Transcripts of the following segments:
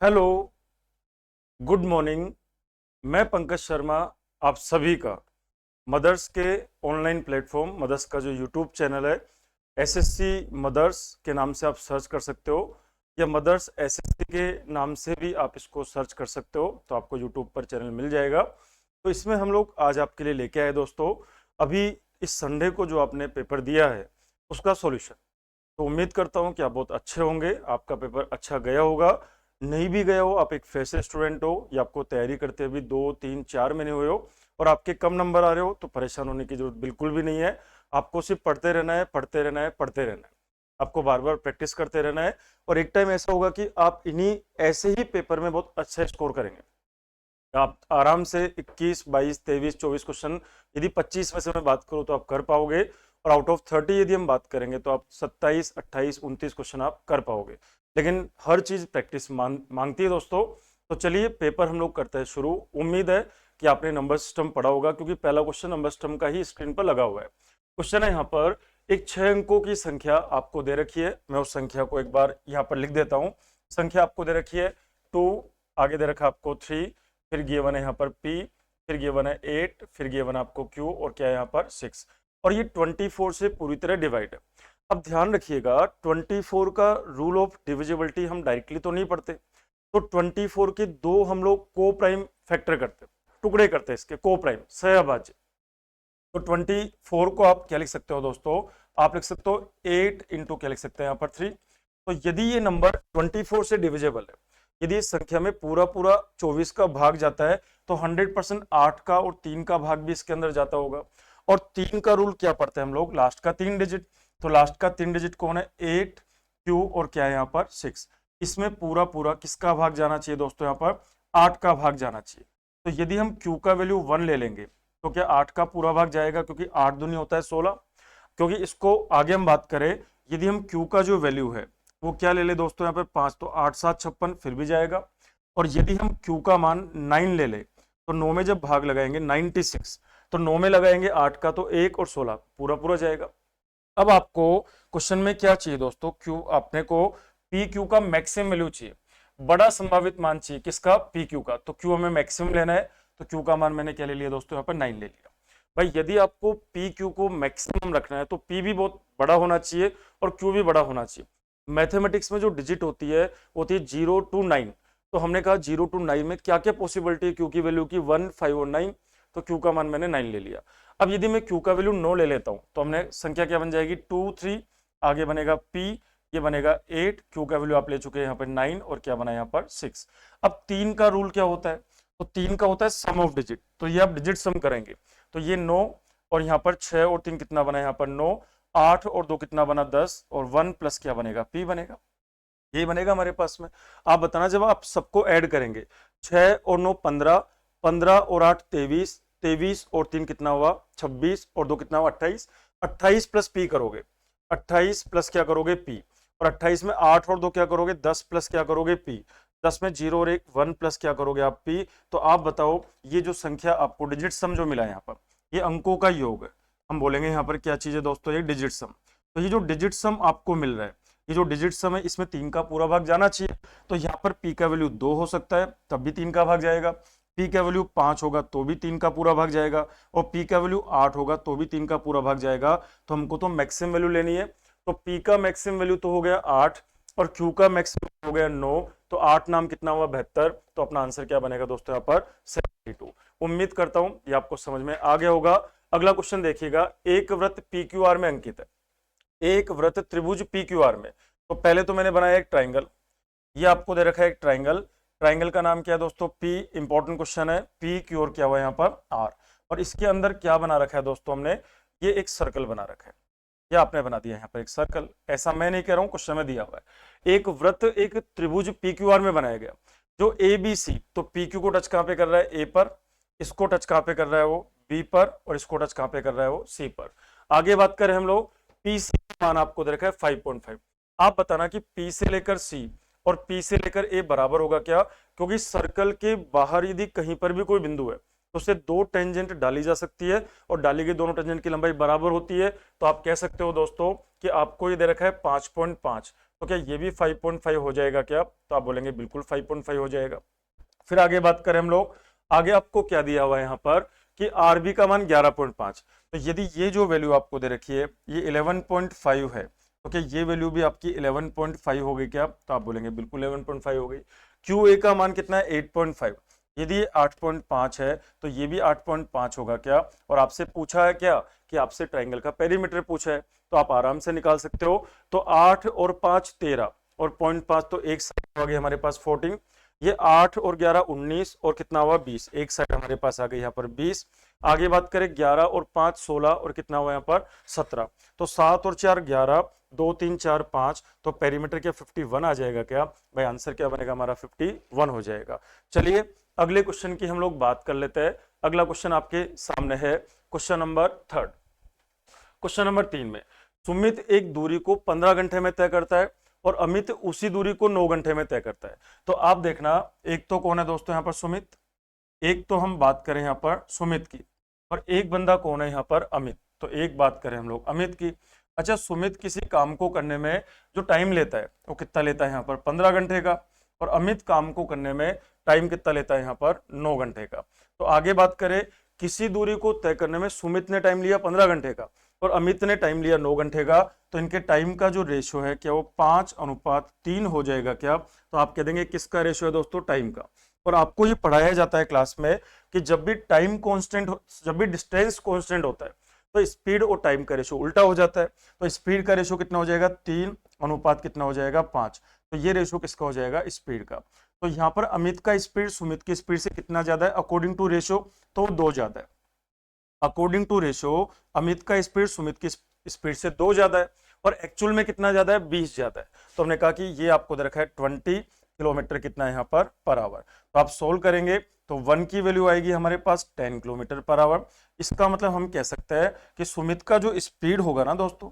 Hello, good morning. मैं पंकज शर्मा, आप सभी का मदर्स के ऑनलाइन प्लेटफॉर्म मदर्स का जो यूट्यूब चैनल है, एसएससी मदर्स के नाम से आप सर्च कर सकते हो, या मदर्स एसएससी के नाम से भी आप इसको सर्च कर सकते हो, तो आपको यूट्यूब पर चैनल मिल जाएगा। तो इसमें हम लोग आज आपके लिए लेके आए दोस्तों, अभी इस संडे को जो आपने पेपर दिया है उसका सॉल्यूशन। तो उम्मीद करता हूँ कि आप बहुत अच्छे होंगे, आपका पेपर अच्छा गया होगा। नहीं भी गया हो, आप एक फ्रेशर स्टूडेंट हो या आपको तैयारी करते हुए 2 3 4 महीने हुए हो और आपके कम नंबर आ रहे हो, तो परेशान होने की जरूरत बिल्कुल भी नहीं है। आपको सिर्फ पढ़ते रहना है, पढ़ते रहना है, पढ़ते रहना है। आपको बार बार प्रैक्टिस करते रहना है और एक टाइम ऐसा होगा कि आप इन्हीं ऐसे ही पेपर में बहुत अच्छा स्कोर करेंगे। आप आराम से 21 22 23 24 क्वेश्चन, यदि 25 में से मैं बात करूं तो आप कर पाओगे, और आउट ऑफ 30 यदि हम बात करेंगे तो आप 27 28 29 क्वेश्चन आप कर पाओगे। लेकिन हर चीज प्रैक्टिस मांगती है दोस्तों। तो चलिए पेपर हम लोग करते हैं शुरू। उम्मीद है कि आपने नंबर सिस्टम पढ़ा होगा, क्योंकि पहला क्वेश्चन नंबर सिस्टम का ही स्क्रीन पर लगा हुआ है। क्वेश्चन है यहाँ पर, एक 6 अंकों की संख्या आपको दे रखी है। मैं उस संख्या को एक बार यहाँ पर लिख देता हूँ। संख्या आपको दे रखी है 2, आगे दे रखा आपको 3, फिर गिवन है यहाँ पर P, फिर गिवन है 8, फिर गिवन आपको Q, और क्या है यहाँ पर 6, और ये 24 से पूरी तरह डिवाइड है। अब ध्यान रखिएगा, 24 का रूल ऑफ डिविजिबिलिटी हम डायरेक्टली तो नहीं पढ़ते, तो 24 के दो हम लोग को प्राइम फैक्टर करते, टुकड़े करते हैं इसके, को प्राइम सहअभाज्य। तो 24 को आप क्या लिख सकते हो दोस्तों, आप लिख सकते हो 8 इंटू क्या लिख सकते हैं यहाँ पर 3। तो यदि ये नंबर 24 से डिविजिबल है, यदि इस संख्या में पूरा पूरा 24 का भाग जाता है, तो 100% 8 का और 3 का भाग भी इसके अंदर जाता होगा। और 3 का रूल क्या पढ़ते हैं हम लोग, लास्ट का 3 डिजिट। तो लास्ट का 3 डिजिट कौन है, 8, Q, और क्या है यहाँ पर 6। इसमें पूरा पूरा किसका भाग जाना चाहिए दोस्तों, यहाँ पर 8 का भाग जाना चाहिए। तो यदि हम Q का वैल्यू 1 ले लेंगे तो क्या 8 का पूरा भाग जाएगा, क्योंकि 8 दूनी होता है 16। क्योंकि इसको आगे हम बात करें, यदि हम Q का जो वैल्यू है वो क्या ले ले दोस्तों, यहाँ पर 5, तो 8 7 56 फिर भी जाएगा। और यदि हम Q का मान 9 ले ले, तो 9 में जब भाग लगाएंगे 96, तो 9 में लगाएंगे 8 का, तो 1 और 16 पूरा पूरा जाएगा। अब आपको क्वेश्चन में क्या चाहिए दोस्तों, Q अपने को पी क्यू का मैक्सिमम वैल्यू चाहिए, बड़ा संभावित मान चाहिए किसका, पी क्यू का। तो Q हमें मैक्सिमम लेना है, तो Q का मान मैंने क्या ले लिया दोस्तों, यहाँ पर 9 ले लिया। भाई यदि आपको पी क्यू को मैक्सिमम रखना है तो पी भी बहुत बड़ा होना चाहिए और क्यू भी बड़ा होना चाहिए। मैथमेटिक्स में जो डिजिट होती है वो होती है 0 to 9। तो हमने कहा 0 to 9 में क्या क्या पॉसिबिलिटी है क्यू की वैल्यू की, 1 5 और 9। तो क्यू का मान मैंने 9 ले लिया। अब यदि मैं क्यू का वैल्यू 9 ले लेता हूं, तो हमने संख्या क्या बन जाएगी, 2 3, आगे बनेगा पी, ये बनेगा 8, क्यू का वैल्यू आप ले चुके हैं यहाँ पर 9, और क्या बना यहाँ पर 6। अब 3 का रूल क्या होता है, तो 3 का होता है सम ऑफ डिजिट। तो ये आप डिजिट सम करेंगे, तो ये 9, और यहाँ पर 6 और 3 कितना बना यहाँ पर 9, 8 और 2 कितना बना 10, और 1 प्लस क्या बनेगा, पी बनेगा। यही बनेगा हमारे पास में। आप बताना जब आप सबको ऐड करेंगे, 6 और 9 15, 15 और 8 23, 23 और 3 कितना हुआ 26, और 2 कितना हुआ 28, 28 प्लस पी करोगे, 28 प्लस क्या करोगे पी, और 28 में 8 और 2 क्या करोगे 10 प्लस क्या करोगे पी, 10 में 0 और 1 1 प्लस क्या करोगे आप पी। तो आप बताओ ये जो संख्या आपको डिजिट सम जो मिला है यहाँ पर, ये अंकों का योग है। हम बोलेंगे यहाँ पर क्या चीज है दोस्तों, ये डिजिट सम। तो ये जो डिजिट सम आपको मिल रहा है, ये जो डिजिट सम है, इसमें 3 का पूरा भाग जाना चाहिए। तो यहाँ पर पी का वैल्यू 2 हो सकता है, तब भी 3 का भाग जाएगा। पी का वैल्यू 5 होगा तो भी 3 का पूरा भाग जाएगा, और पी का वैल्यू 8 होगा तो भी 3 का पूरा भाग जाएगा। तो हमको तो मैक्सिमम वैल्यू लेनी है। तो पी का मैक्सिमम वैल्यू तो हो गया 8, और क्यू का मैक्सिमम हो गया 9। तो 8 नाम कितना हुआ 72। तो अपना आंसर क्या बनेगा दोस्तों, यहाँ पर 72। उम्मीद करता हूं ये आपको समझ में आ गया होगा। अगला क्वेश्चन देखिएगा, एक वृत्त पी क्यू आर में अंकित है, एक वृत्त त्रिभुज पी क्यू आर में। तो पहले तो मैंने बनाया एक ट्राइंगल, ये आपको दे रखा है एक ट्राइंगल। ट्राइंगल का नाम क्या है दोस्तों, पी। इंपॉर्टेंट क्वेश्चन है, पी क्यू और क्या हुआ यहाँ पर आर। और इसके अंदर क्या बना रखा है दोस्तों हमने, ये एक सर्कल बना रखा है, ये आपने बना दिया यहाँ पर एक सर्कल। ऐसा मैं नहीं कह रहा हूँ, क्वेश्चन में दिया हुआ है। एक वृत्त एक त्रिभुज पी क्यू आर में बनाया गया, जो ए बी सी, तो पी क्यू को टच कहाँ पे कर रहा है, ए पर, इसको टच कहाँ पे कर रहा है वो बी पर, और इसको टच कहाँ पे कर रहा है वो सी पर। आगे बात करें हम लोग, पी सी मान आपको दे रखा है 5.5। आप बताना कि पी से लेकर सी और पी से लेकर ए बराबर होगा क्या, क्योंकि सर्कल के बाहर यदि कहीं पर भी कोई बिंदु है तो उसे दो टेंजेंट डाली जा सकती है, और डाली गई दोनों टेंजेंट की लंबाई बराबर होती है। तो आप कह सकते हो दोस्तों कि आपको ये दे रखा है 5.5, तो क्या ये भी 5.5 हो जाएगा क्या? तो आप बोलेंगे बिल्कुल 5.5 हो जाएगा। फिर आगे बात करें हम लोग, आगे आपको क्या दिया हुआ है यहाँ पर कि आरबी का मान 11.5। तो यदि ये जो वैल्यू आपको दे रखी है ये 11.5 है, तो क्या ये वैल्यू भी आपकी 11.5 हो गई क्या? तो आप बोलेंगे बिल्कुल 11.5 हो गई। क्यू ए का मान कितना है? 8.5। यदि ये 8.5 है तो ये भी 8.5 होगा क्या? और आपसे पूछा है क्या कि आपसे ट्राइंगल का पेरीमीटर पूछा है, तो आप आराम से निकाल सकते हो। तो 8 और 5 13 और 0.5 तो एक साइड हो गई हमारे पास 14। ये 8 और 11 19 और कितना हुआ 20, एक साइड हमारे पास आ गई यहाँ पर 20। आगे बात करें 11 और 5 16 और कितना हुआ यहाँ पर 17। तो 7 और 4 11, 2 3 4 5, तो पेरीमीटर क्या 51 आ जाएगा क्या? भाई आंसर क्या बनेगा हमारा? 51 हो जाएगा। चलिए अगले क्वेश्चन की हम लोग बात कर लेते हैं। अगला क्वेश्चन आपके सामने है, क्वेश्चन नंबर 3। क्वेश्चन नंबर 3 में सुमित एक दूरी को 15 घंटे में तय करता है और अमित उसी दूरी को 9 घंटे में तय करता है। तो आप देखना, एक तो कौन है दोस्तों यहाँ पर? सुमित। एक तो हम बात करें यहाँ पर सुमित की, और एक बंदा कौन है यहाँ पर? अमित। तो एक बात करें हम लोग अमित की। अच्छा, सुमित किसी काम को करने में जो टाइम लेता है वो कितना लेता है यहाँ पर? 15 घंटे का। और अमित काम को करने में टाइम कितना लेता है यहाँ पर? 9 घंटे का। तो आगे बात करें, किसी दूरी को तय करने में सुमित ने टाइम लिया 15 घंटे का और अमित ने टाइम लिया 9 घंटे का, तो इनके टाइम का जो रेशियो है क्या वो 5:3 हो जाएगा क्या? तो आप कह देंगे किसका रेशियो है दोस्तों? टाइम का। और आपको ये पढ़ाया जाता है क्लास में कि जब भी टाइम कांस्टेंट, जब भी डिस्टेंस कांस्टेंट होता है तो स्पीड और टाइम का रेशियो उल्टा हो जाता है। तो स्पीड का रेशियो कितना हो जाएगा? 3 कितना हो जाएगा? 5। तो ये रेशियो किसका हो जाएगा? स्पीड का। तो यहाँ पर अमित का स्पीड सुमित की स्पीड से कितना ज्यादा है अकॉर्डिंग टू रेशियो? तो 2 ज्यादा है। अकॉर्डिंग टू रेशियो अमित का स्पीड सुमित की स्पीड से 2 ज्यादा है, और एक्चुअल में कितना ज्यादा है? 20 ज्यादा है। तो हमने कहा कि ये आपको दे रखा है 20 किलोमीटर कितना है यहाँ पर आवर। तो आप सोल्व करेंगे तो 1 की वैल्यू आएगी हमारे पास 10 किलोमीटर पर आवर। इसका मतलब हम कह सकते हैं कि सुमित का जो स्पीड होगा ना दोस्तों,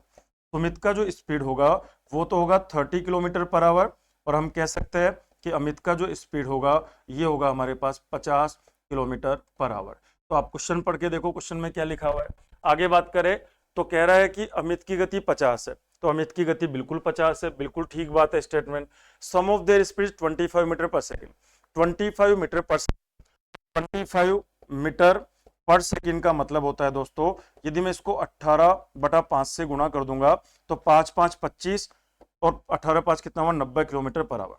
सुमित का जो स्पीड होगा वो तो होगा 30 किलोमीटर पर आवर, और हम कह सकते हैं कि अमित का जो स्पीड होगा ये होगा हमारे पास 50 किलोमीटर पर आवर। तो आप क्वेश्चन पढ़ के देखो, क्वेश्चन में क्या लिखा हुआ है। आगे बात करें तो कह रहा है कि अमित की गति 50 है, तो अमित की गति बिल्कुल 50 है, बिल्कुल ठीक बात है statement. Some of their speed 25 metre per second. 25 metre per 25 metre per second का मतलब होता है दोस्तों, यदि मैं इसको 18/5 से गुणा कर दूंगा तो 5 5 25 और 18 5 कितना हुआ? 90 kilometre per hour.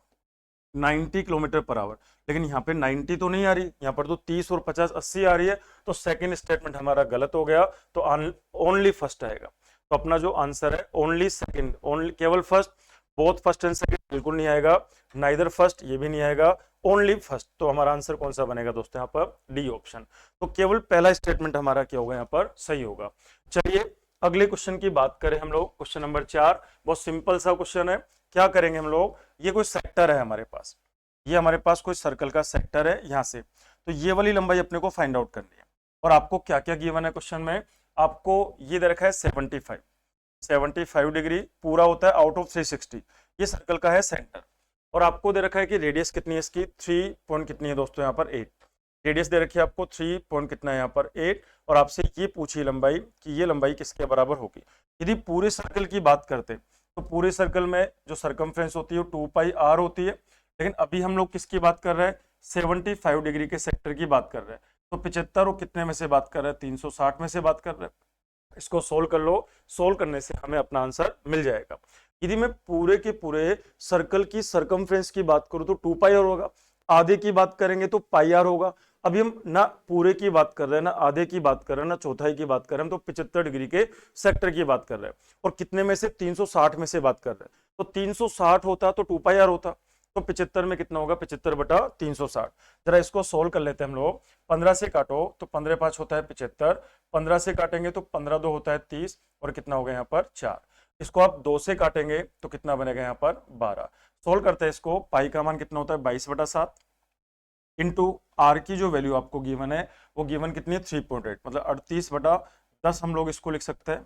90 kilometre per hour. लेकिन यहाँ पे 90 तो नहीं आ रही, यहाँ पर तो 30 और 50 80 आ रही है। तो सेकंड स्टेटमेंट हमारा गलत हो गया, तो ओनली फर्स्ट आएगा। तो अपना जो आंसर है ओनली सेकंड, ओनली केवल first, both first and second बिल्कुल नहीं आएगा, नाइदर फर्स्ट ये भी नहीं आएगा, ओनली फर्स्ट। तो हमारा आंसर कौन सा बनेगा दोस्तों? यहाँ पर डी ऑप्शन। तो केवल पहला स्टेटमेंट हमारा क्या होगा? यहाँ पर सही होगा। चलिए अगले क्वेश्चन की बात करें हम लोग, क्वेश्चन नंबर 4। बहुत सिंपल सा क्वेश्चन है। क्या करेंगे हम लोग, ये कोई सेक्टर है हमारे पास, ये हमारे पास कोई सर्कल का सेक्टर है यहाँ से, तो ये वाली लंबाई अपने को फाइंड आउट करनी है। और आपको क्या क्या गिवन है क्वेश्चन में? आपको ये दे रखा है 75 डिग्री पूरा होता है आउट ऑफ 360, ये सर्कल का है सेंटर। और आपको दे रखा है कि रेडियस कितनी है इसकी? 3 पॉइंट कितनी है दोस्तों? यहाँ पर 8 रेडियस दे रखी है आपको, 3 पॉइंट कितना है यहाँ पर? 8। और आपसे ये पूछी लंबाई कि ये लंबाई किसके बराबर होगी। यदि पूरे सर्कल की बात करते तो पूरे सर्कल में जो सरकमफ्रेंस होती है वो 2πr होती है, लेकिन अभी हम लोग किसकी बात कर रहे हैं? 75 डिग्री के सेक्टर की बात कर रहे हैं। तो 75 और कितने में से बात कर रहे हैं? 360 में से बात कर रहे हैं। इसको सोल्व कर लो, सोल्व करने से हमें अपना आंसर मिल जाएगा। यदि मैं पूरे के पूरे सर्कल की सरकमफ्रेंस की बात करूं तो 2πr होगा, आधे की बात करेंगे तो πr होगा। अभी हम ना पूरे की बात कर रहे हैं, ना आधे की बात कर रहे हैं, ना चौथाई की बात कर रहे हैं, तो 75 डिग्री के सेक्टर की बात कर रहे हैं। और कितने में से? 360 में से बात कर रहे हैं। तो 360 होता तो 2πr होता, तो 75 में कितना होगा? 75/360। जरा इसको सोल्व कर लेते हैं हम लोग। 15 से काटो तो 15 5 होता है 75, 15 से काटेंगे तो 15 2 होता है 30, और कितना होगा यहाँ पर? 4। इसको आप 2 से काटेंगे तो कितना बनेगा यहाँ पर? 12। सोल्व करते हैं इसको, पाई का मान कितना होता है? 22/7 इंटू आर की जो वैल्यू आपको गिवन है वो गिवन कितनी है? 3.8, मतलब 38/10 हम लोग इसको लिख सकते हैं।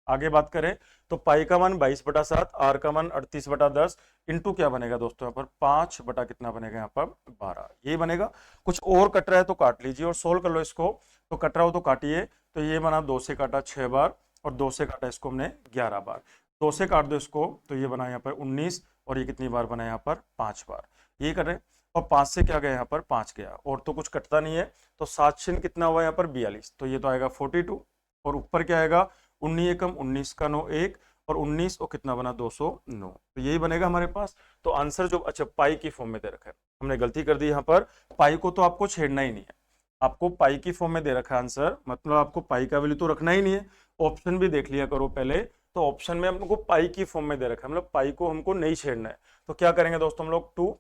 आगे बात करें तो पाई का मान 22/7, आर का मान 38/10 इंटू क्या बनेगा दोस्तों यहाँ पर? 5 बटा कितना बनेगा यहाँ पर? 12 ये बनेगा। कुछ और कट रहा है तो काट लीजिए और सोल्व कर लो इसको। तो कट रहा हो तो काटिए। तो ये बना 2 से काटा 6 बार और 2 से काटा इसको हमने 11 बार। 2 से काट दो इसको, तो ये बना यहाँ पर 19, और ये कितनी बार बना यहाँ पर 5 बार, ये करें। और 5 से क्या गया यहाँ पर 5 गया, और तो कुछ कटता नहीं है, तो 7 छिन कितना हुआ यहाँ पर 42, तो ये तो आएगा 42, और ऊपर क्या आएगा 19 एकम 19 का 9 1, और 19 और कितना बना 209, तो यही बनेगा हमारे पास। तो आंसर जो अच्छा पाई की फॉर्म में दे रखा है, हमने गलती कर दी यहाँ पर, पाई को तो आपको छेड़ना ही नहीं है, आपको पाई की फॉर्म में दे रखा है आंसर, मतलब आपको पाई का वैल्यू तो रखना ही नहीं है। ऑप्शन भी देख लिया करो पहले, तो ऑप्शन में हमको पाई की फॉर्म में दे रखा है, मतलब पाई को हमको नहीं छेड़ना है। तो क्या करेंगे दोस्तों हम लोग, 2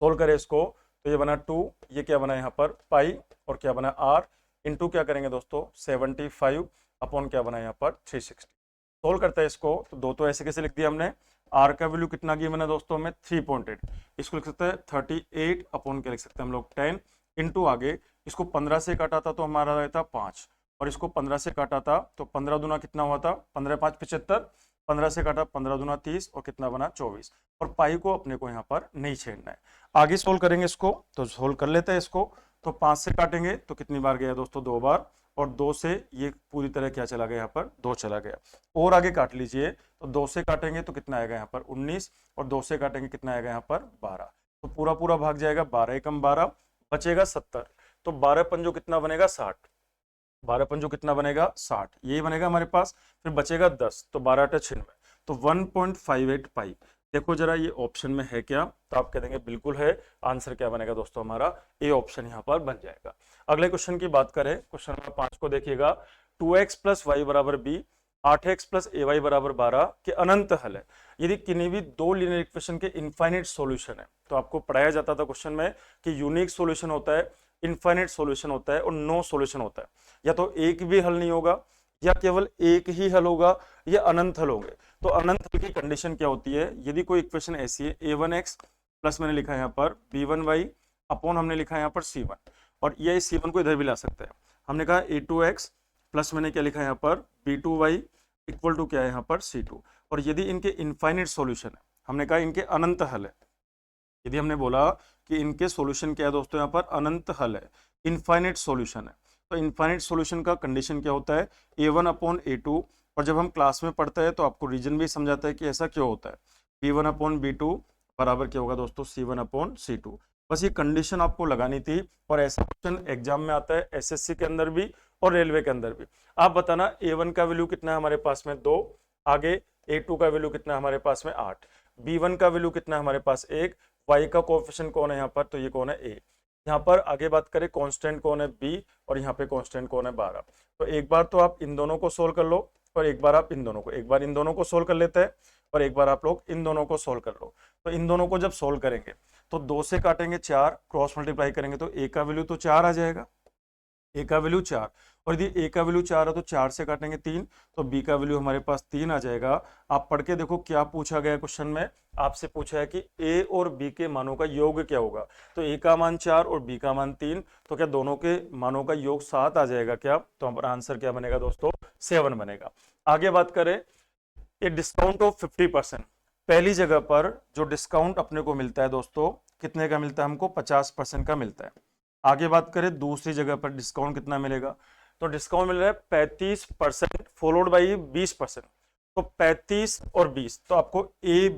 सोल्व करें इसको, तो ये बना 2, ये क्या बना यहाँ पर पाई, और क्या बना r इंटू क्या करेंगे दोस्तों 75 अपॉन क्या बना यहाँ पर 360। सोल्व करते हैं इसको, तो 2 तो ऐसे कैसे लिख दिया हमने, r का वैल्यू कितना गिवन है दोस्तों हमें 3.8, इसको लिख सकते हैं 38 अपॉन क्या लिख सकते हैं हम लोग 10 इंटू आगे, इसको 15 से काटा था तो हमारा रहता 5, और इसको 15 से काटा था तो 15 दूना कितना हुआ था 15 5 75, 15 से काटा 15 दूना 30, और कितना बना 24, और पाई को अपने को यहाँ पर नहीं छेड़ना है। आगे सोल्व करेंगे इसको, तो सोल्व कर लेते हैं इसको, तो 5 से काटेंगे तो कितनी बार गया दोस्तों 2 बार, और 2 से ये पूरी तरह क्या चला गया यहाँ पर 2 चला गया, और आगे काट लीजिए, तो 2 से काटेंगे तो कितना आएगा यहाँ पर 19, और 2 से काटेंगे कितना आएगा यहाँ पर 12, तो पूरा पूरा भाग जाएगा, 12 एकम 12 बचेगा 70, तो 12 पंजो कितना बनेगा 60, 12 पंजो कितना बनेगा 60, यही बनेगा हमारे पास। फिर बचेगा 10, तो 12 8 96, तो 1.58 पाई। देखो जरा ये ऑप्शन में है क्या, तो आप कह देंगे बिल्कुल है, आंसर क्या बनेगा दोस्तों हमारा ए ऑप्शन यहाँ पर बन जाएगा। अगले क्वेश्चन की बात करें, क्वेश्चन नंबर 5 को देखिएगा, 2x प्लस वाई बराबर बी, 8x प्लस ए वाई बराबर 12 के अनंत हल है यदि किन्हीं भी 2 लीनियर इक्वेशन के इनफाइनाइट सॉल्यूशन है। तो आपको पढ़ाया जाता था क्वेश्चन में कि यूनिक सॉल्यूशन होता है, इनफाइनाइट सॉल्यूशन होता है, और नो सॉल्यूशन होता है, या तो एक भी हल नहीं होगा, या केवल एक ही हल होगा, या अनंत हल होंगे। तो अनंत हल की कंडीशन क्या होती है, यदि कोई इक्वेशन ऐसी है a1x प्लस मैंने लिखा है यहाँ पर b1y अपॉन हमने लिखा है यहाँ पर c1, और ये c1 को इधर भी ला सकते हैं, हमने कहा a2x प्लस मैंने क्या लिखा है यहाँ पर b2y इक्वल टू क्या है यहाँ पर c2, और यदि इनके इनफाइनाइट सॉल्यूशन है, हमने कहा इनके अनंत हल है, यदि हमने बोला कि इनके सॉल्यूशन क्या है दोस्तों यहाँ पर अनंत हल है, इनफाइनाइट सॉल्यूशन है, तो इनफाइनाइट सॉल्यूशन का कंडीशन क्या होता है a1 अपॉन a2, और जब हम क्लास में पढ़ते हैं तो आपको रीजन भी समझाता है कि ऐसा क्यों होता है, b1 अपॉन b2 बराबर क्या होगा दोस्तों c1 अपॉन c2। बस ये कंडीशन आपको लगानी थी, और ऐसा क्वेश्चन एग्जाम में आता है एसएससी के अंदर भी और रेलवे के अंदर भी। आप बताना a1 का वैल्यू कितना है हमारे पास में 2, आगे a2 का वैल्यू कितना है हमारे पास में 8, b1 का वैल्यू कितना है हमारे पास 1, y का कोएफिशिएंट कौन है यहाँ पर, तो ये कौन है a, यहाँ पर आगे बात करें कांस्टेंट कौन है b, और यहाँ पे कांस्टेंट कौन है 12। तो एक बार तो आप इन दोनों को सोल्व कर लो, और एक बार आप इन दोनों को, एक बार इन दोनों को सोल्व कर लेते हैं, और एक बार आप लोग इन दोनों को सोल्व कर लो। तो इन दोनों को जब सोल्व करेंगे तो 2 से काटेंगे 4, क्रॉस मल्टीप्लाई करेंगे तो a का वैल्यू तो 4 आ जाएगा, a का वैल्यू 4, और यदि a का वैल्यू 4 है तो 4 से काटेंगे 3, तो b का वैल्यू हमारे पास 3 आ जाएगा। आप पढ़ के देखो क्या पूछा गया क्वेश्चन में, आपसे पूछा है कि a और b के मानों का योग क्या होगा, तो a का मान 4 और b का मान 3, तो क्या दोनों के मानों का योग 7 आ जाएगा क्या, तो हमारा आंसर क्या बनेगा दोस्तों 7 बनेगा। आगे बात करें, ये डिस्काउंट ऑफ 50%, पहली जगह पर जो डिस्काउंट अपने को मिलता है दोस्तों कितने का मिलता है हमको 50% का मिलता है। आगे बात करें दूसरी जगह पर डिस्काउंट कितना मिलेगा, तो डिस्काउंट मिल रहा है 35% फॉलोड बाई 20%, तो 35 और 20, तो आपको ए